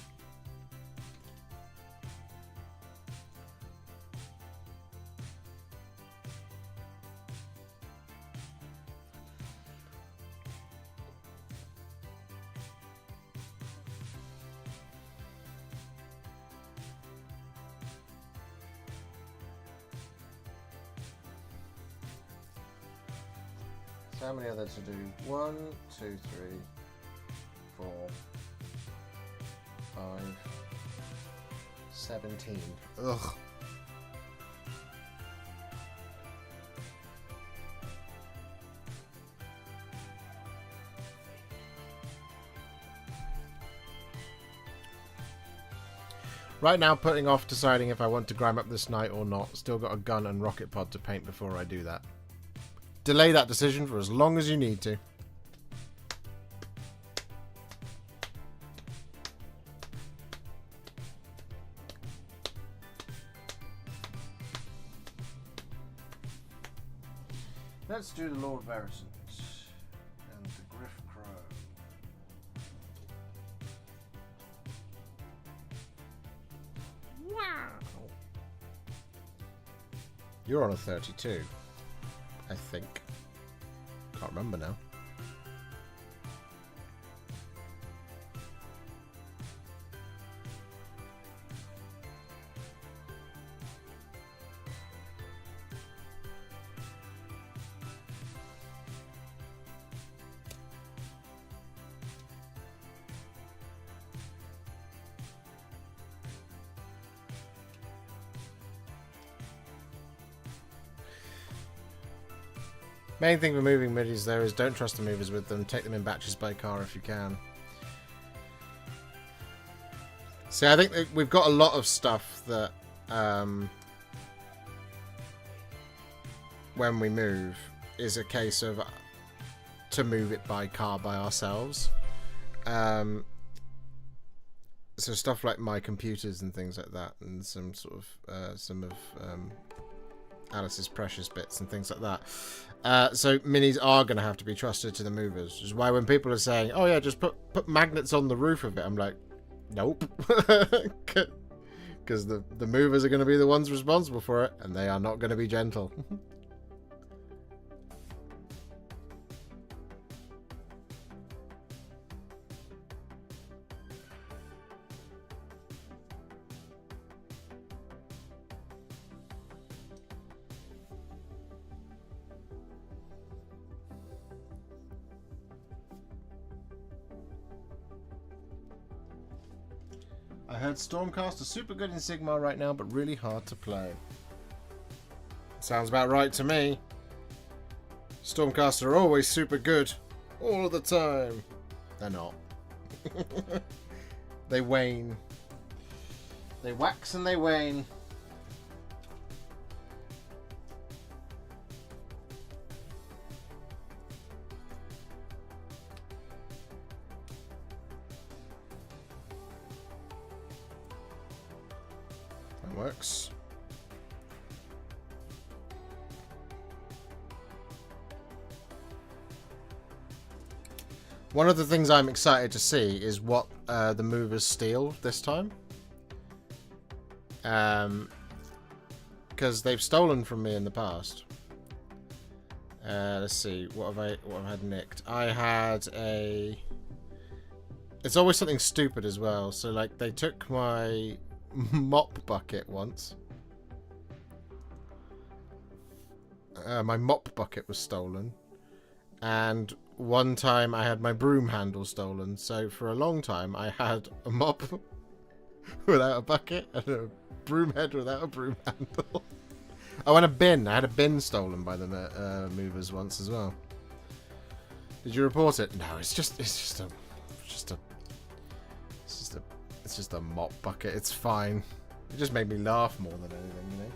How many are there to do? 1, 2, 3, 4, 5, 17. Ugh. Right now, putting off deciding if I want to grime up this night or not. Still got a gun and rocket pod to paint before I do that. Delay that decision for as long as you need to. Let's do the Lord Verisons and the Griff Crow. Wow! You're on a 32. I think. Can't remember now. Main thing for moving middies though is don't trust the movers with them. Take them in batches by car if you can. See, I think that we've got a lot of stuff that when we move is a case of to move it by car by ourselves. So stuff like my computers and things like that, and some sort of Alice's precious bits and things like that. So minis are going to have to be trusted to the movers, which is why when people are saying, oh yeah, just put magnets on the roof of it, I'm like, nope. Because the movers are going to be the ones responsible for it, and they are not going to be gentle. I heard Stormcast are super good in Sigmar right now, but really hard to play. Sounds about right to me. Stormcast are always super good. All of the time. They're not. They wane. They wax and they wane. Works. One of the things I'm excited to see is what the movers steal this time. Because they've stolen from me in the past. Let's see. What have I had nicked? I had a. It's always something stupid as well. So like they took my mop bucket once. My mop bucket was stolen, and one time I had my broom handle stolen. So for a long time I had a mop without a bucket and a broom head without a broom handle. Oh, and a bin. I had a bin stolen by the movers once as well. Did you report it? No, it's just a mop bucket. It's fine. It just made me laugh more than anything, you know.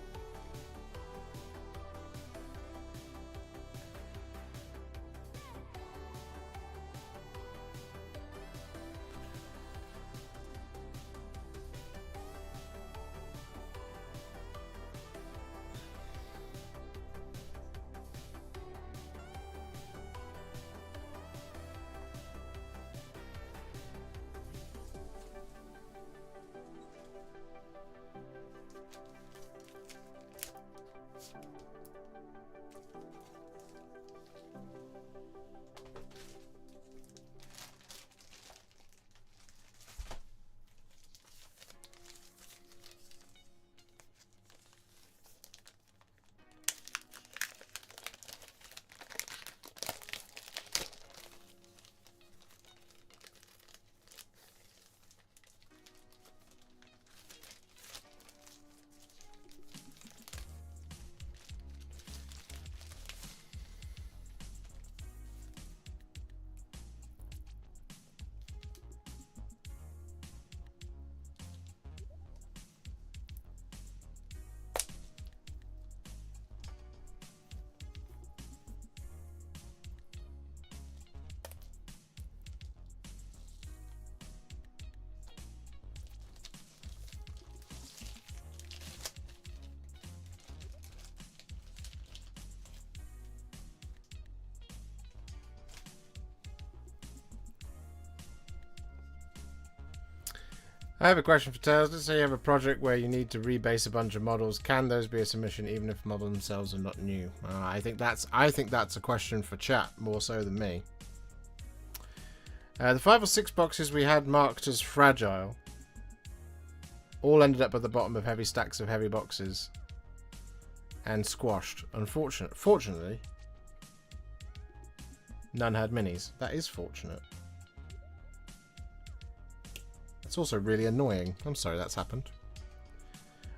I have a question for Tails. Let's say you have a project where you need to rebase a bunch of models. Can those be a submission even if models themselves are not new? I think that's a question for chat more so than me. The 5 or 6 boxes we had marked as fragile all ended up at the bottom of heavy stacks of heavy boxes and squashed. Fortunately, none had minis. That is fortunate. It's also really annoying. I'm sorry that's happened.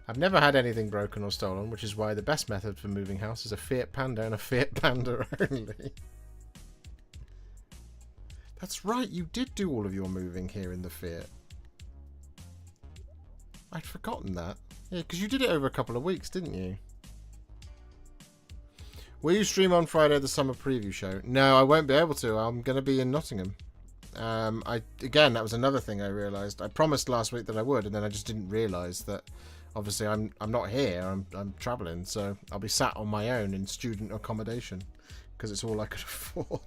I've never had anything broken or stolen, which is why the best method for moving house is a Fiat Panda and a Fiat Panda only. That's right, you did do all of your moving here in the Fiat. I'd forgotten that. Yeah, because you did it over a couple of weeks, didn't you? Will you stream on Friday the summer preview show? No, I won't be able to. I'm going to be in Nottingham. Again, that was another thing I realised. I promised last week that I would, and then I just didn't realise that obviously I'm not here. I'm travelling, so I'll be sat on my own in student accommodation because it's all I could afford.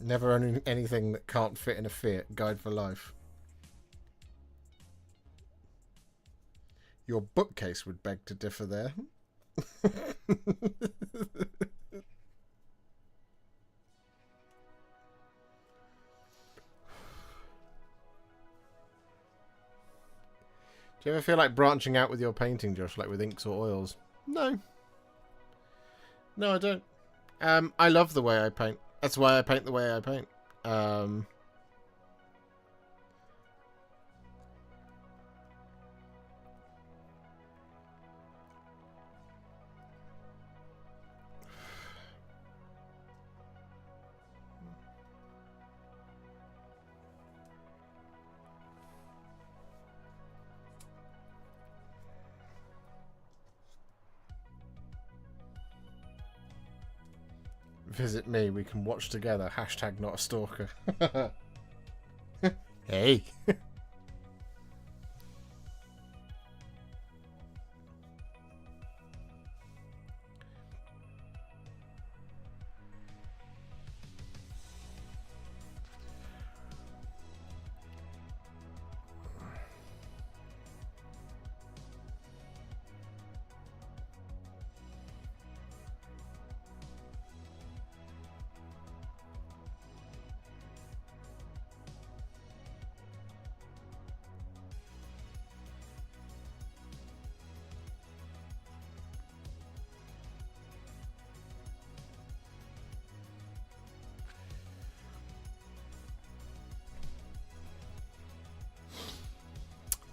Never own anything that can't fit in a Fiat. Guide for life. Your bookcase would beg to differ there. Do you ever feel like branching out with your painting, Josh, like with inks or oils? No. No, I don't. I love the way I paint. That's why I paint the way I paint. Visit me, we can watch together. Hashtag not a stalker. Hey.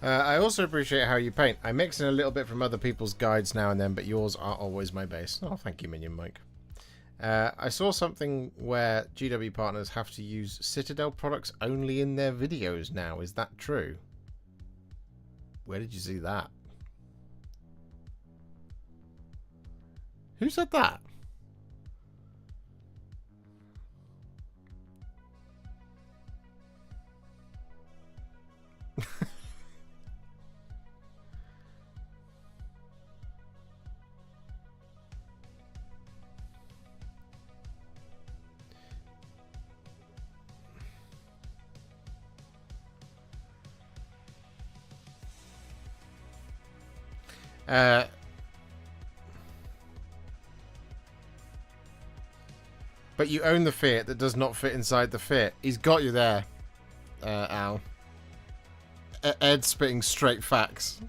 I also appreciate how you paint. I mix in a little bit from other people's guides now and then, but yours are always my base. Oh, thank you, Minion Mike. I saw something where GW partners have to use Citadel products only in their videos now. Is that true? Where did you see that? Who said that? But you own the Fiat that does not fit inside the Fiat. He's got you there, Al. Ed's spitting straight facts.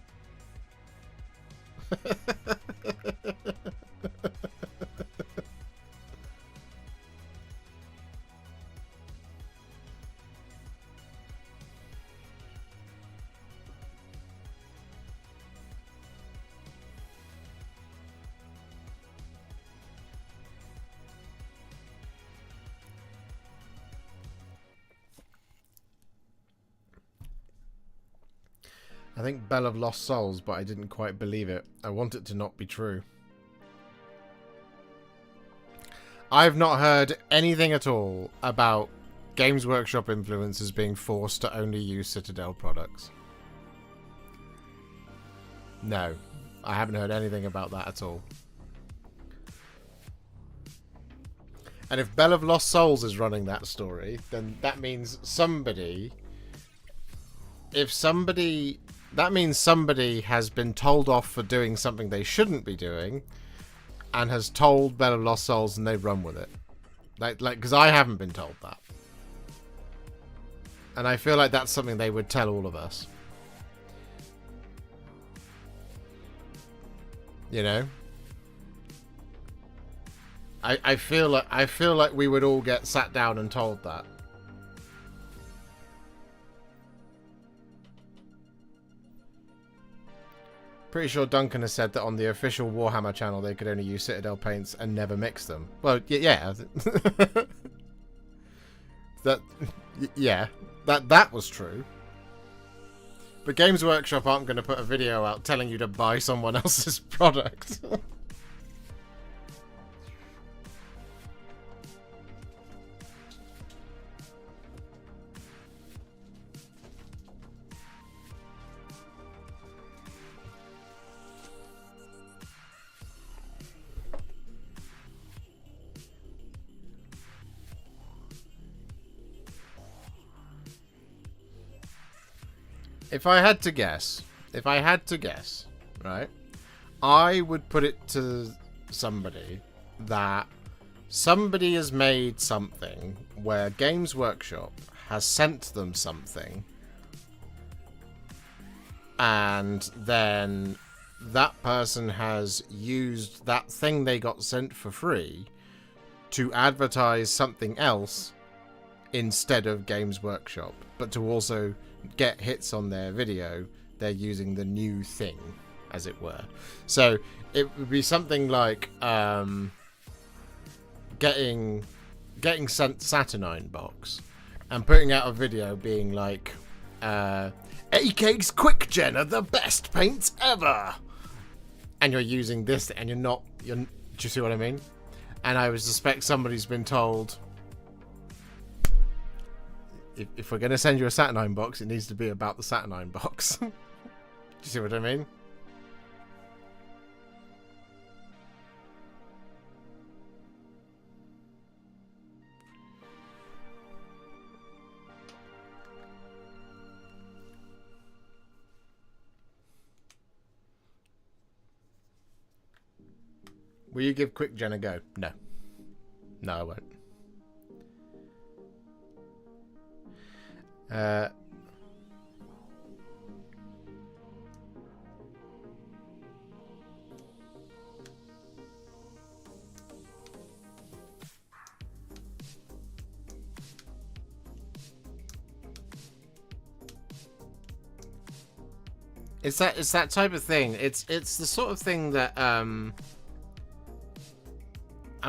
I think Bell of Lost Souls, but I didn't quite believe it. I want it to not be true. I've not heard anything at all about Games Workshop influencers being forced to only use Citadel products. No, I haven't heard anything about that at all. And if Bell of Lost Souls is running that story, then that means somebody... That means somebody has been told off for doing something they shouldn't be doing, and has told Bell of Lost Souls, and they run with it. Like, because I haven't been told that, and I feel like that's something they would tell all of us. You know, I feel like we would all get sat down and told that. Pretty sure Duncan has said that on the official Warhammer channel they could only use Citadel paints and never mix them. Well, yeah. That was true. But Games Workshop aren't going to put a video out telling you to buy someone else's product. If I had to guess, right, I would put it to somebody that somebody has made something where Games Workshop has sent them something, and then that person has used that thing they got sent for free to advertise something else instead of Games Workshop, but to also get hits on their video, they're using the new thing, as it were. So it would be something like getting sent Saturnine box and putting out a video being like, AK's Quick Gen are the best paints ever, and you're using this, and do you see what I mean? And I would suspect somebody's been told, if we're going to send you a Saturnine box, it needs to be about the Saturnine box. Do you see what I mean? Will you give Quick Gen a go? No. No, I won't. It's that type of thing. It's the sort of thing that I'm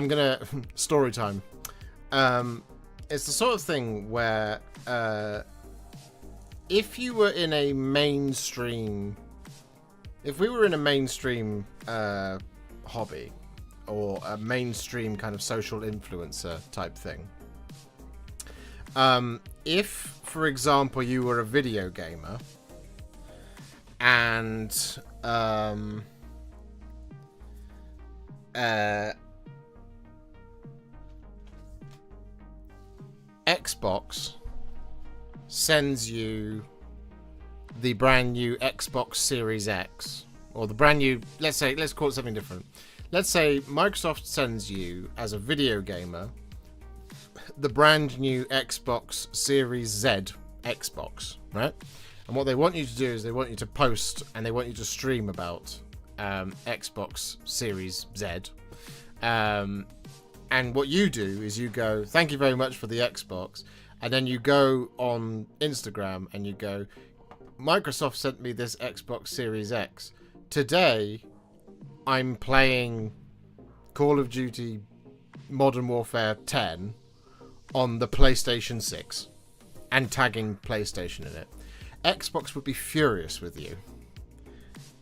gonna story time. It's the sort of thing where if you were in a mainstream, if we were in a mainstream hobby or a mainstream kind of social influencer type thing, if, for example, you were a video gamer and Xbox sends you the brand new Xbox Series X, or the brand new, let's call it something different. Let's say Microsoft sends you, as a video gamer, the brand new Xbox Series Z Xbox, right? And what they want you to do is they want you to post and they want you to stream about Xbox Series Z. And what you do is you go, thank you very much for the Xbox. And then you go on Instagram and you go, Microsoft sent me this Xbox Series X. Today, I'm playing Call of Duty Modern Warfare 10 on the PlayStation 6 and tagging PlayStation in it. Xbox would be furious with you,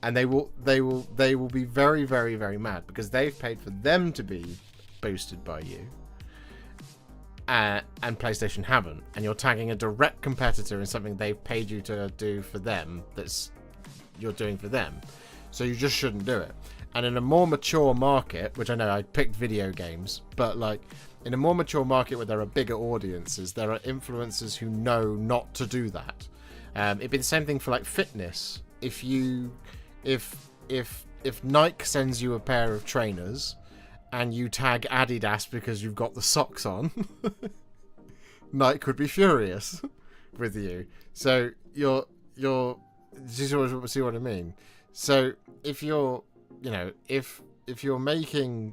and they will be very, very, very mad because they've paid for them to be boosted by you, and PlayStation haven't, and you're tagging a direct competitor in something they've paid you to do for them that's you're doing for them, so you just shouldn't do it. And in a more mature market, which I know I picked video games, but like in a more mature market where there are bigger audiences, there are influencers who know not to do that. It'd be the same thing for like fitness. If Nike sends you a pair of trainers and you tag Adidas because you've got the socks on, Nike would be furious with you. So do you see what I mean? So if you're, you know, if you're making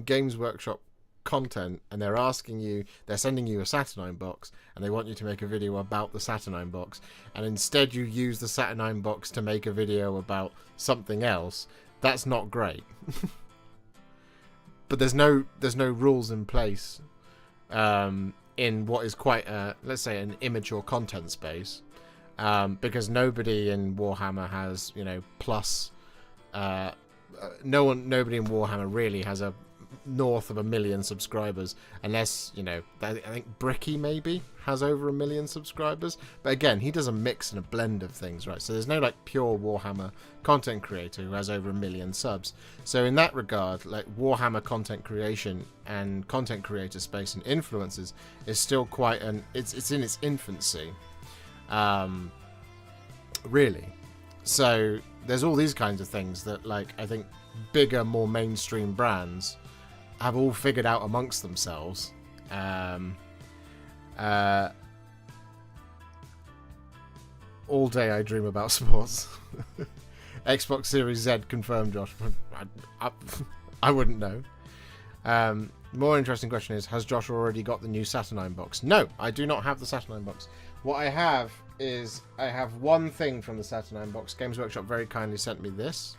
Games Workshop content and they're sending you a Saturnine box and they want you to make a video about the Saturnine box, and instead you use the Saturnine box to make a video about something else, that's not great. But there's no rules in place in what is quite let's say an immature content space, because nobody in Warhammer has, you know, plus nobody in Warhammer really has a north of 1 million subscribers, unless, you know, I think Bricky maybe has over 1 million subscribers, but again, he does a mix and a blend of things, right? So there's no like pure Warhammer content creator who has over 1 million subs. So in that regard, like Warhammer content creation and content creator space and influencers is still quite it's in its infancy, really. So there's all these kinds of things that, like, I think bigger, more mainstream brands have all figured out amongst themselves. All day I dream about sports. Xbox Series Z confirmed, Josh. I wouldn't know. More interesting question is, has Josh already got the new Saturnine box? No, I do not have the Saturnine box. What I have is, I have one thing from the Saturnine box. Games Workshop very kindly sent me this.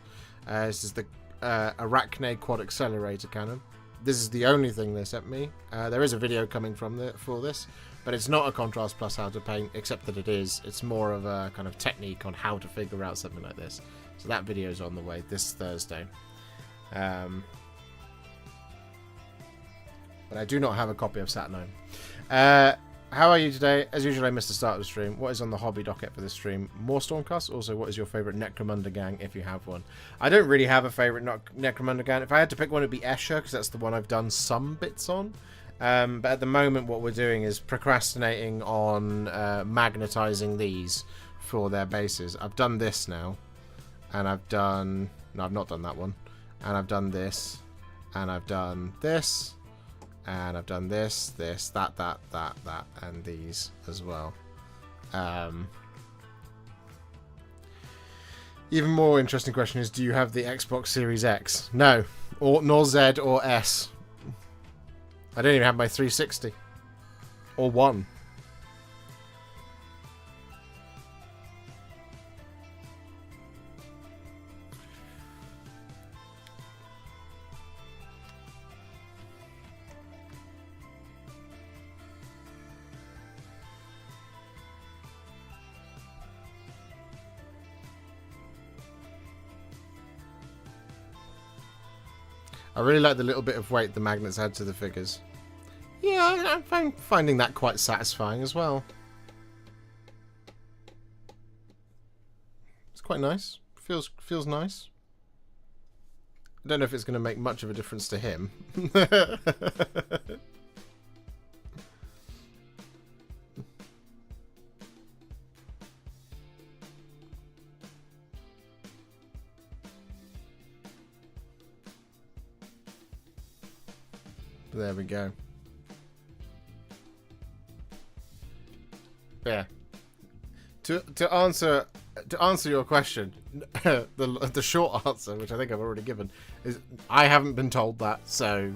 This is the Arachne Quad Accelerator Cannon. This is the only thing they sent me. There is a video coming for this, but it's not a Contrast Plus how to paint, except that it's more of a kind of technique on how to figure out something like this. So that video is on the way this Thursday. But I do not have a copy of Saturnine. How are you today? As usual, I missed the start of the stream. What is on the hobby docket for this stream? More Stormcast? Also, what is your favourite Necromunda gang, if you have one? I don't really have a favourite Necromunda gang. If I had to pick one, it would be Escher, because that's the one I've done some bits on. But at the moment, what we're doing is procrastinating on magnetizing these for their bases. I've done this now. And I've done... No, I've not done that one. And I've done this. And I've done this. And I've done this, that, and these as well. Even more interesting question is, do you have the Xbox Series X? No. Nor Z or S. I don't even have my 360. Or One. I really like the little bit of weight the magnets add to the figures. Yeah, I'm finding that quite satisfying as well. It's quite nice. Feels nice. I don't know if it's going to make much of a difference to him. There we go. Yeah. To answer your question, the short answer, which I think I've already given, is I haven't been told that, so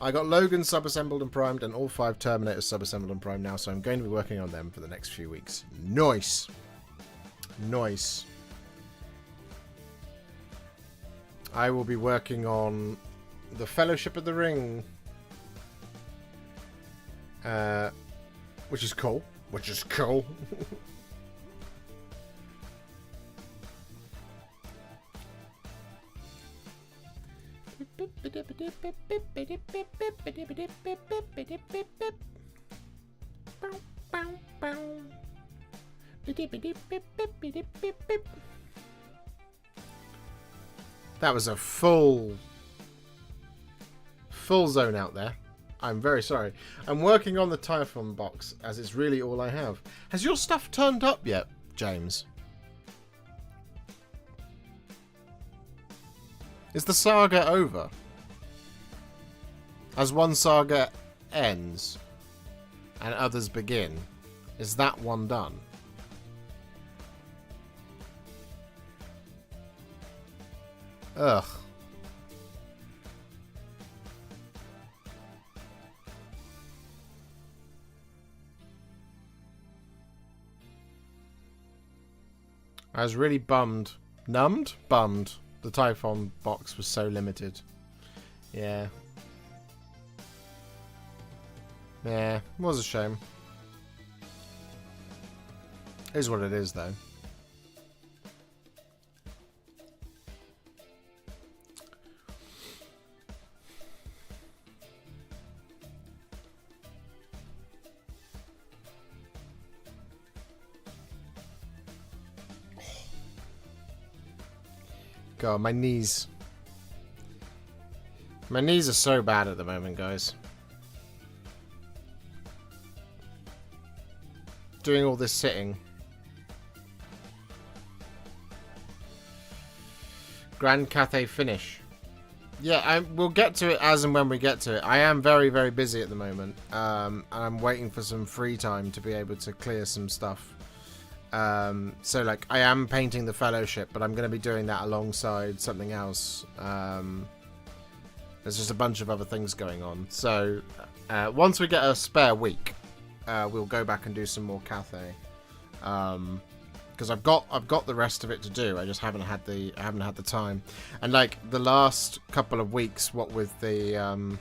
I got Logan sub-assembled and primed and all 5 Terminators sub-assembled and primed now, so I'm going to be working on them for the next few weeks. Nice. Nice. I will be working on the Fellowship of the Ring. Which is cool. Which is cool. That was a full zone out there. I'm very sorry. I'm working on the Typhon box as it's really all I have. Has your stuff turned up yet, James? Is the saga over? As one saga ends and others begin, is that one done? Ugh. I was really bummed. Numbed? Bummed. The Typhon box was so limited. Yeah. Yeah, it was a shame. It is what it is, though. God, my knees. My knees are so bad at the moment, guys. Doing all this sitting. Grand Cathay finish. Yeah, we'll get to it as and when we get to it. I am very, very busy at the moment. And I'm waiting for some free time to be able to clear some stuff. So, like, I am painting the Fellowship, but I'm going to be doing that alongside something else. There's just a bunch of other things going on. So, once we get a spare week, we'll go back and do some more Cathay. Because I've got the rest of it to do. I just haven't had the time. And like the last couple of weeks, what with the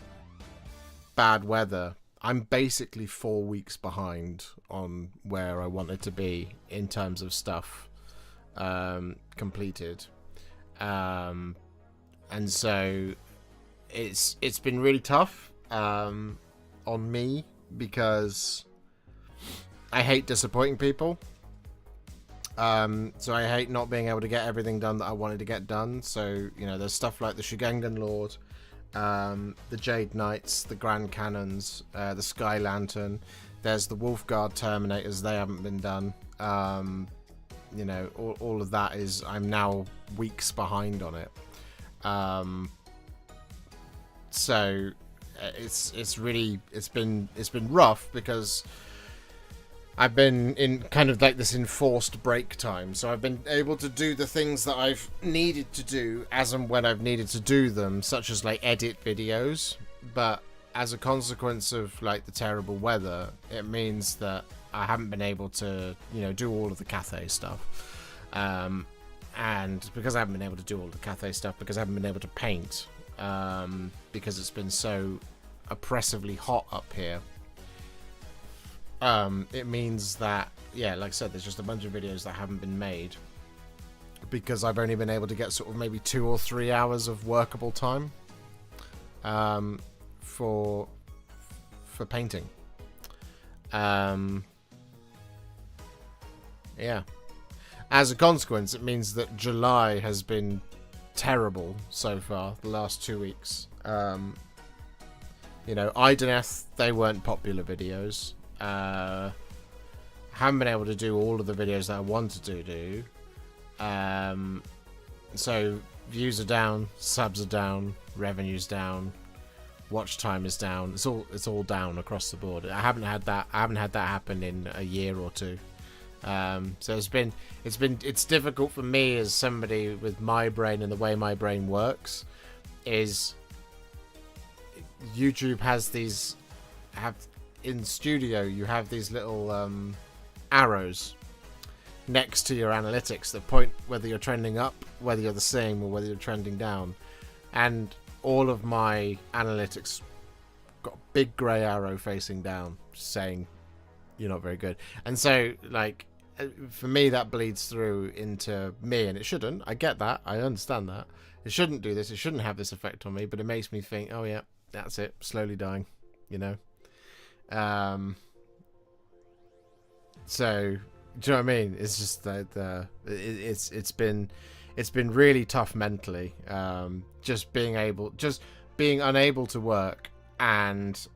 bad weather, I'm basically 4 weeks behind on where I wanted to be in terms of stuff. completed. And so it's been really tough on me because I hate disappointing people. So I hate not being able to get everything done that I wanted to get done. So, you know, there's stuff like the Shigangan Lord, the Jade Knights, the Grand Cannons, the Sky Lantern. There's the Wolfguard Terminators. They haven't been done. You know, all of that is, I'm now weeks behind on it. So it's been rough because I've been in kind of like this enforced break time. So I've been able to do the things that I've needed to do as and when I've needed to do them, such as like edit videos. But as a consequence of like the terrible weather, it means that I haven't been able to, you know, do all of the Cathay stuff. And because I haven't been able to do all the Cathay stuff, because I haven't been able to paint, because it's been so oppressively hot up here, it means that, yeah, like I said, there's just a bunch of videos that haven't been made because I've only been able to get sort of maybe 2 or 3 hours of workable time for painting. Yeah. As a consequence, it means that July has been terrible so far, the last 2 weeks. You know, Ideneth, they weren't popular videos. Haven't been able to do all of the videos that I wanted to do. So views are down, subs are down, revenue's down, watch time is down. It's all down across the board. I haven't had that happen in a year or two. So it's difficult for me as somebody with my brain and the way my brain works. Is YouTube has these in studio, you have these little arrows next to your analytics that point whether you're trending up, whether you're the same, or whether you're trending down. And all of my analytics got a big grey arrow facing down saying you're not very good. And so, like, for me, that bleeds through into me, and it shouldn't. I get that. I understand that. It shouldn't do this. It shouldn't have this effect on me, but it makes me think, oh yeah, that's it. Slowly dying, you know? So, do you know what I mean? It's just that it's been really tough mentally. Just being unable to work, and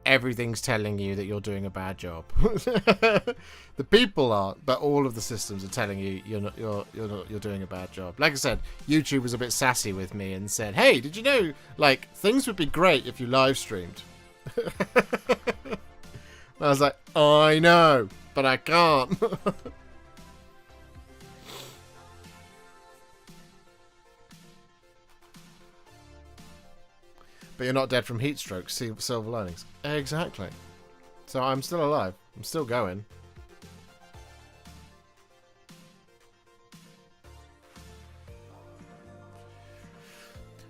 everything's telling you that you're doing a bad job. The people aren't, but all of the systems are telling you you're doing a bad job. Like I said, YouTube was a bit sassy with me and said, "Hey, did you know like things would be great if you live streamed?" I was like, I know, but I can't. But you're not dead from heat stroke, silver linings. Exactly. So I'm still alive. I'm still going.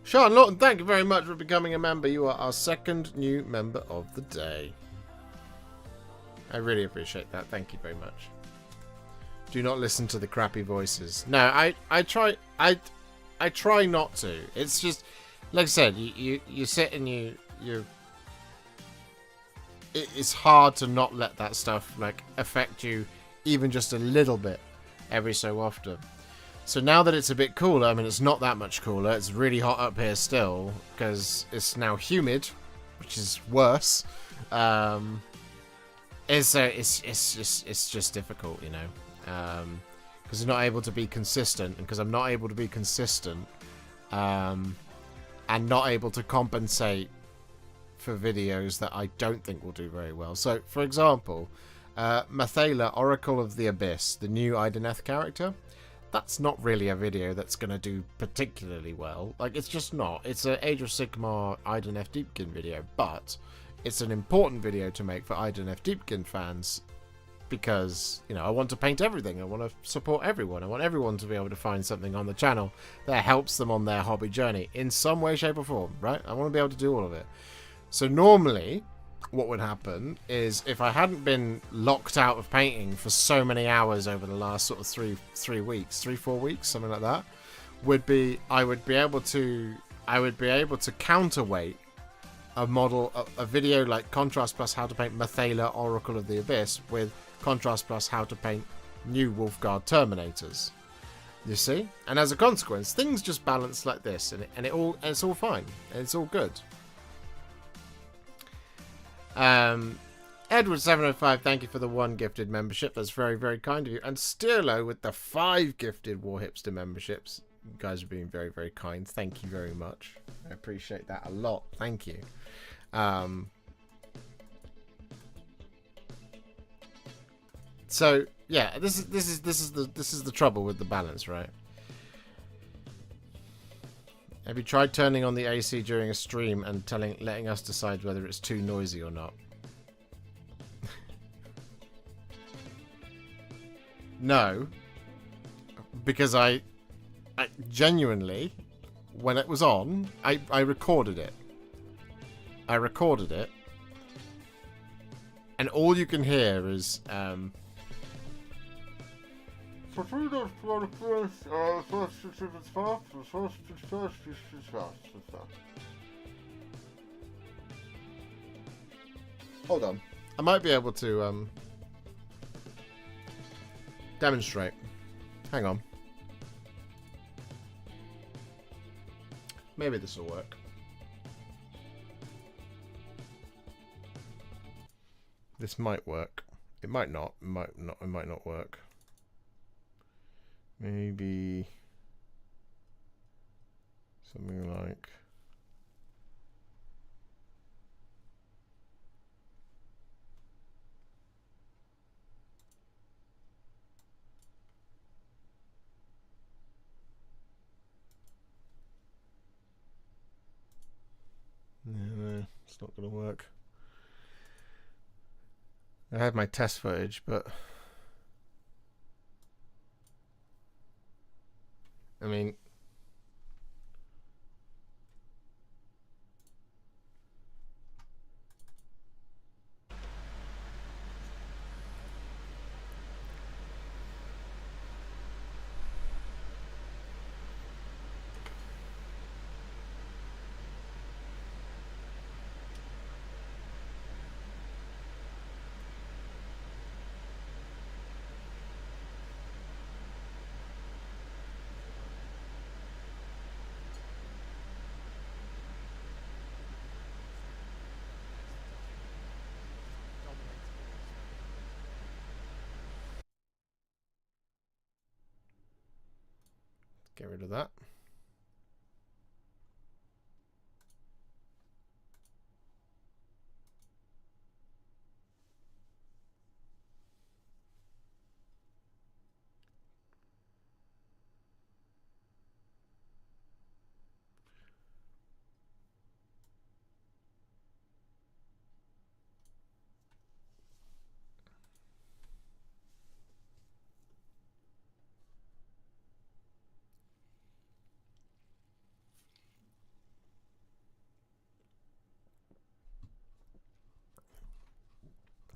Sean Lawton, thank you very much for becoming a member. You are our second new member of the day. I really appreciate that. Thank you very much. Do not listen to the crappy voices. No, I try not to. It's just, like I said, you sit and you it's hard to not let that stuff like affect you even just a little bit every so often. So now that it's a bit cooler, I mean, it's not that much cooler. It's really hot up here still because it's now humid, which is worse. It's just difficult, you know, because you're not able to be consistent, and because I'm not able to be consistent, and not able to compensate for videos that I don't think will do very well. So, for example, Mathala, Oracle of the Abyss, the new Ideneth character, that's not really a video that's going to do particularly well. Like, it's just not. It's an Age of Sigmar Ideneth Deepkin video, but it's an important video to make for Ideneth Deepkin fans because, you know, I want to paint everything. I want to support everyone. I want everyone to be able to find something on the channel that helps them on their hobby journey in some way, shape, or form, right? I want to be able to do all of it. So normally, what would happen is if I hadn't been locked out of painting for so many hours over the last sort of 4 weeks, something like that, I would be able to counterweight a model, a video like Contrast Plus How to Paint Mathala Oracle of the Abyss with Contrast Plus How to Paint New Wolfguard Terminators. You see? And as a consequence, things just balance like this, and it's all fine. It's all good. Edward705, thank you for the 1 gifted membership. That's very, very kind of you. And Stirlo with the 5 gifted Warhipster memberships. You guys are being very, very kind. Thank you very much. I appreciate that a lot. Thank you. So yeah, this is the trouble with the balance, right? Have you tried turning on the AC during a stream and letting us decide whether it's too noisy or not? No, because I genuinely, when it was on, I recorded it. And all you can hear is hold on. I might be able to demonstrate. Hang on. Maybe this will work. This might work. It might not. It might not work. Maybe something like no, it's not going to work. I have my test footage, but I mean, get rid of that.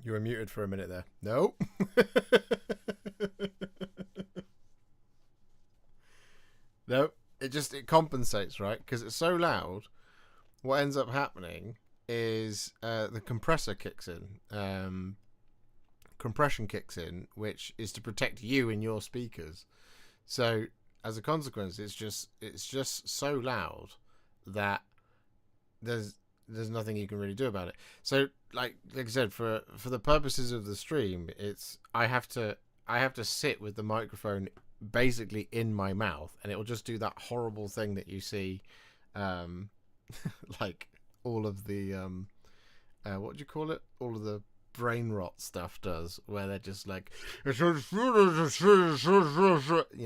You were muted for a minute there. No. No. It compensates, right? Because it's so loud. What ends up happening is the compressor kicks in. Compression kicks in, which is to protect you and your speakers. So as a consequence, it's just so loud that there's nothing you can really do about it. So like I said, for the purposes of the stream, I have to sit with the microphone basically in my mouth, and it will just do that horrible thing that you see, like all of the what do you call it? All of the brain rot stuff does, where they're just like, you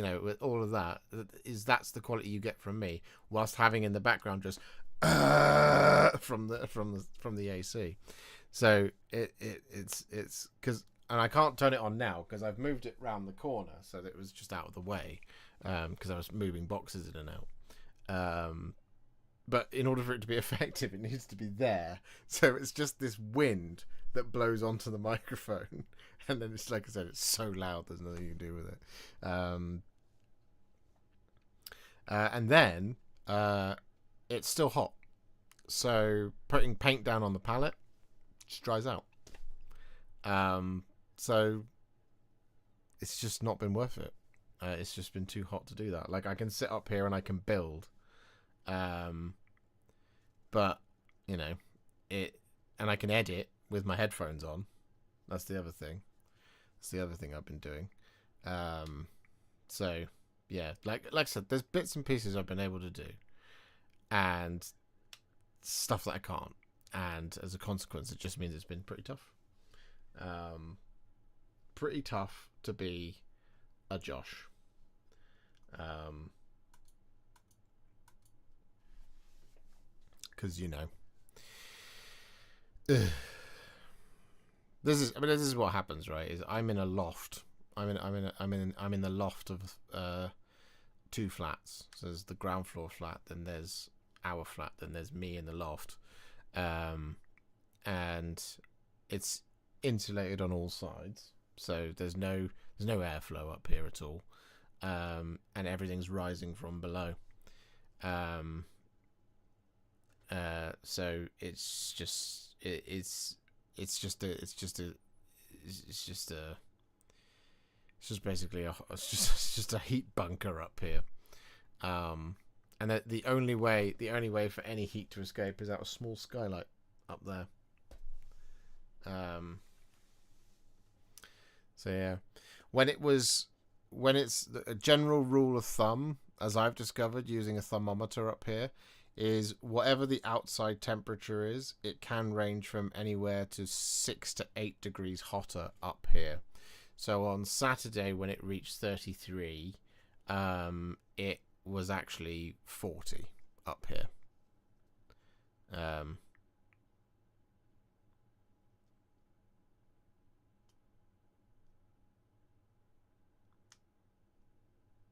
know, with all of that. That's the quality you get from me, whilst having in the background just from the AC. So it's because, and I can't turn it on now because I've moved it round the corner so that it was just out of the way, because I was moving boxes in and out. But in order for it to be effective, it needs to be there. So it's just this wind that blows onto the microphone. And then it's, like I said, it's so loud, there's nothing you can do with it. And then it's still hot. So putting paint down on the palette just dries out. So it's just not been worth it. It's just been too hot to do that. Like, I can sit up here and I can build. But, you know, and I can edit with my headphones on. That's the other thing. That's the other thing I've been doing. So, yeah, like I said, there's bits and pieces I've been able to do. And stuff that I can't. And as a consequence, it just means it's been pretty tough. Pretty tough to be a Josh. Because, you know, this is what happens, right? Is I'm in a loft. I'm in the loft of 2 flats. So there's the ground floor flat, then there's our flat, then there's me in the loft, and it's insulated on all sides, so there's no airflow up here at all, and everything's rising from below. So it's just basically a heat bunker up here. And that the only way for any heat to escape is out a small skylight up there. So yeah, when it's a general rule of thumb, as I've discovered using a thermometer up here, is whatever the outside temperature is, it can range from anywhere to 6 to 8 degrees hotter up here. So on Saturday, when it reached 33, it was actually 40 up here.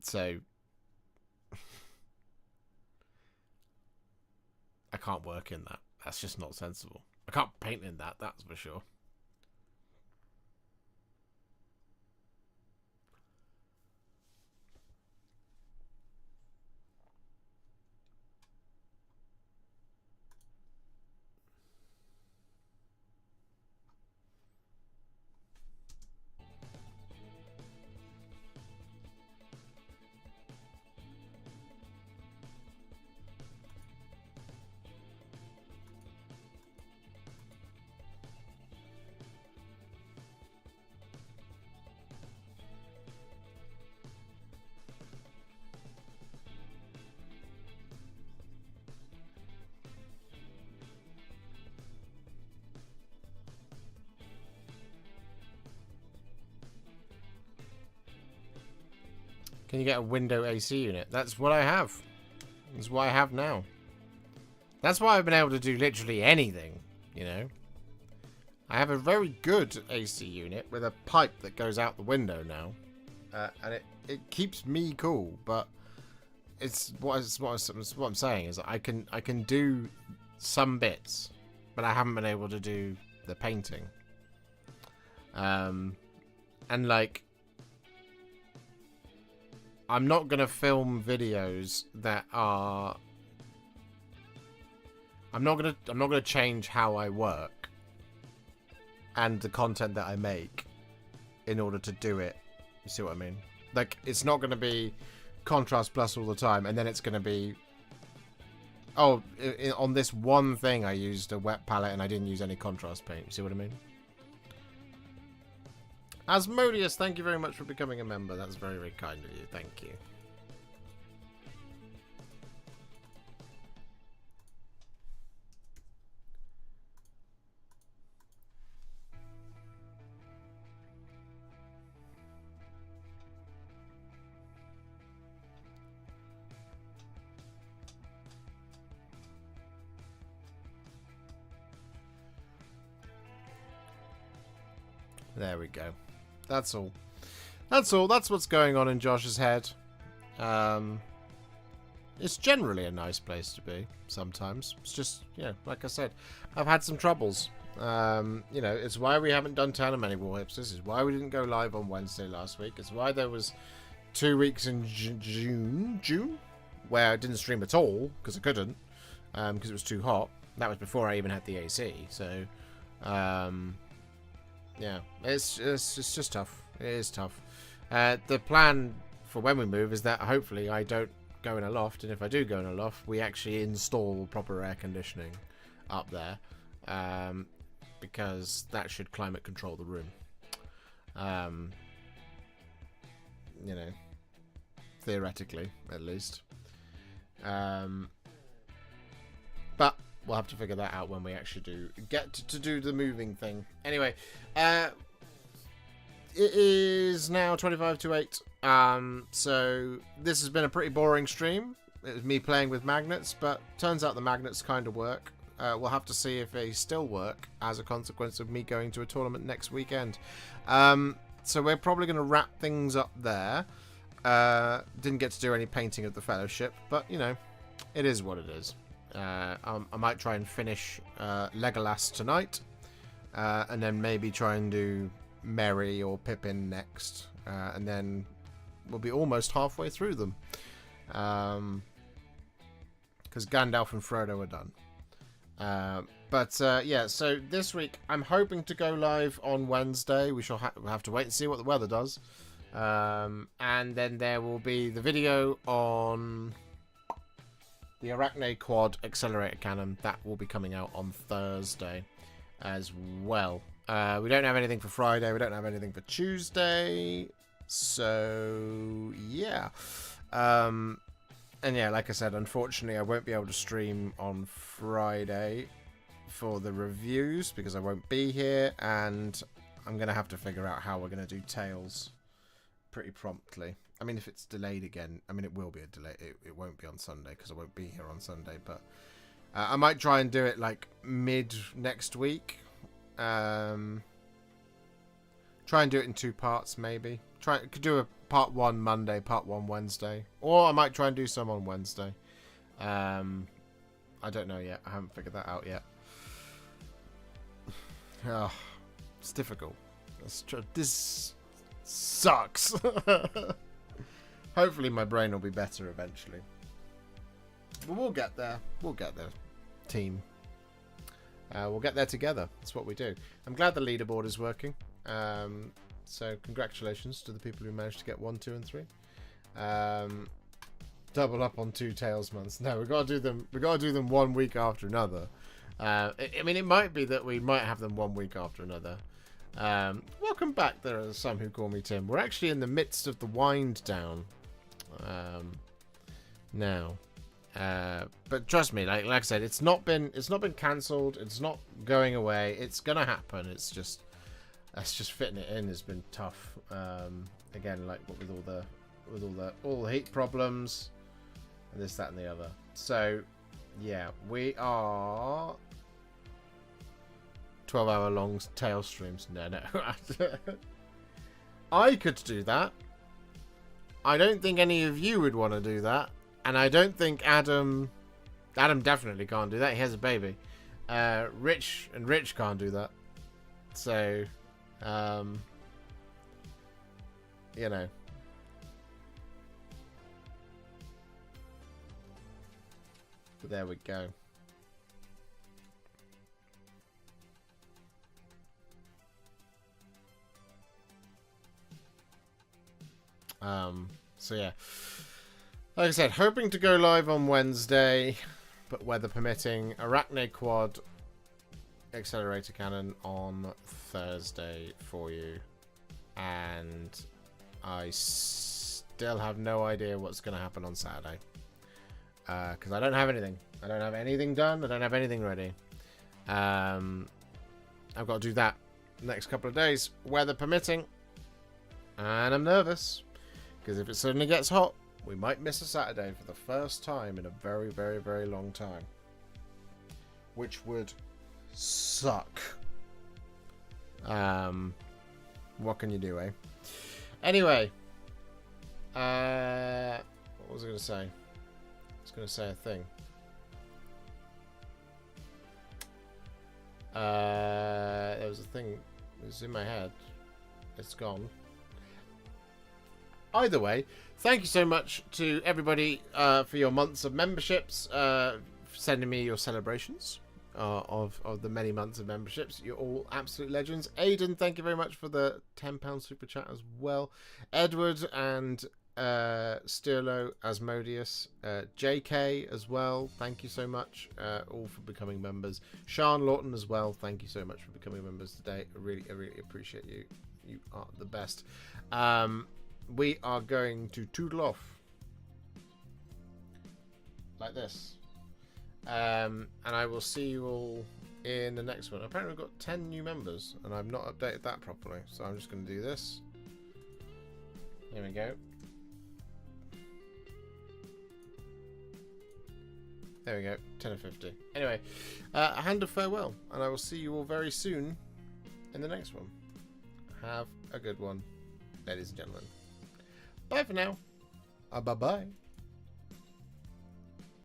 So I can't work in that. That's just not sensible. I can't paint in that, that's for sure. Can you get a window AC unit? That's what I have. That's what I have now. That's why I've been able to do literally anything, you know. I have a very good AC unit with a pipe that goes out the window now. And it keeps me cool, but it's what I'm saying is I can do some bits, but I haven't been able to do the painting. And like, I'm not gonna film videos that are. I'm not gonna change how I work and the content that I make in order to do it. You see what I mean? Like, it's not gonna be contrast plus all the time, and then it's gonna be, oh, on this one thing I used a wet palette and I didn't use any contrast paint. You see what I mean? Asmodeus, thank you very much for becoming a member. That's very, very kind of you. Thank you. There we go. That's all. That's all. That's what's going on in Josh's head. it's generally a nice place to be sometimes. It's just, you know, like I said, I've had some troubles. You know, it's why we haven't done Town of Many Warhipsters. It's why we didn't go live on Wednesday last week. It's why there was 2 weeks in June where I didn't stream at all because I couldn't, because it was too hot. That was before I even had the AC. So, yeah, it's just tough. It is tough. The plan for when we move is that hopefully I don't go in a loft, and if I do go in a loft, we actually install proper air conditioning up there, because that should climate control the room. You know, theoretically, at least. But we'll have to figure that out when we actually do get to do the moving thing. Anyway, it is now 25 to 8. So this has been a pretty boring stream. It was me playing with magnets, but turns out the magnets kind of work. We'll have to see if they still work as a consequence of me going to a tournament next weekend. So we're probably going to wrap things up there. Didn't get to do any painting of the Fellowship, but, you know, it is what it is. I might try and finish Legolas tonight, and then maybe try and do Merry or Pippin next, and then we'll be almost halfway through them, because Gandalf and Frodo are done. Yeah, so this week I'm hoping to go live on Wednesday. We shall have to wait and see what the weather does, and then there will be the video on the Arachne Quad Accelerator Cannon. That will be coming out on Thursday as well. We don't have anything for Friday. We don't have anything for Tuesday. So, yeah. And yeah, like I said, unfortunately, I won't be able to stream on Friday for the reviews because I won't be here. And I'm going to have to figure out how we're going to do Tales pretty promptly. I mean, if it's delayed again, I mean, it will be a delay. It won't be on Sunday because I won't be here on Sunday. But I might try and do it like mid next week. Try and do it in 2 parts, maybe. Could do a part 1 Monday, part 1 Wednesday. Or I might try and do some on Wednesday. I don't know yet. I haven't figured that out yet. Oh, it's difficult. This sucks. Hopefully my brain will be better eventually. But we'll get there. We'll get there, team. We'll get there together. That's what we do. I'm glad the leaderboard is working. So congratulations to the people who managed to get 1, 2, and 3. Double up on 2 Tales months. No, we've got to do them. We've got to do them 1 week after another. I mean, it might be that we might have them 1 week after another. Welcome back. There are some who call me Tim. We're actually in the midst of the wind down now. But trust me, like I said, it's not been cancelled. It's not going away. It's gonna happen. It's just fitting it in has been tough. Again, like with all the heat problems and this, that, and the other. So yeah, we are 12-hour long tail streams. No. I could do that. I don't think any of you would want to do that. And I don't think Adam definitely can't do that. He has a baby. Rich can't do that. So, you know. But there we go. So yeah. Like I said, hoping to go live on Wednesday, but weather permitting. Arachne Quad Accelerator Cannon on Thursday for you. And I still have no idea what's going to happen on Saturday. Because I don't have anything. I don't have anything done. I don't have anything ready. I've got to do that next couple of days, weather permitting. And I'm nervous. Because if it suddenly gets hot, we might miss a Saturday for the first time in a very, very, very long time. Which would suck. What can you do, eh? Anyway. What was I going to say? was going to say a thing. There was a thing. It was in my head. It's gone. Either way, thank you so much to everybody for your months of memberships, sending me your celebrations of the many months of memberships. You're all absolute legends. Aidan, thank you very much for the £10 super chat as well. Edward and Stirlo, Asmodeus, JK as well, thank you so much, all for becoming members. Sean Lawton as well, thank you so much for becoming members today. I really appreciate you. You are the best. We are going to toodle off like this, and I will see you all in the next one. Apparently we've got 10 new members and I've not updated that properly, so I'm just going to do this. Here we go. There we go, 10 of 50. Anyway, a hand of farewell, and I will see you all very soon in the next one. Have a good one, ladies and gentlemen. Bye for now. Bye-bye.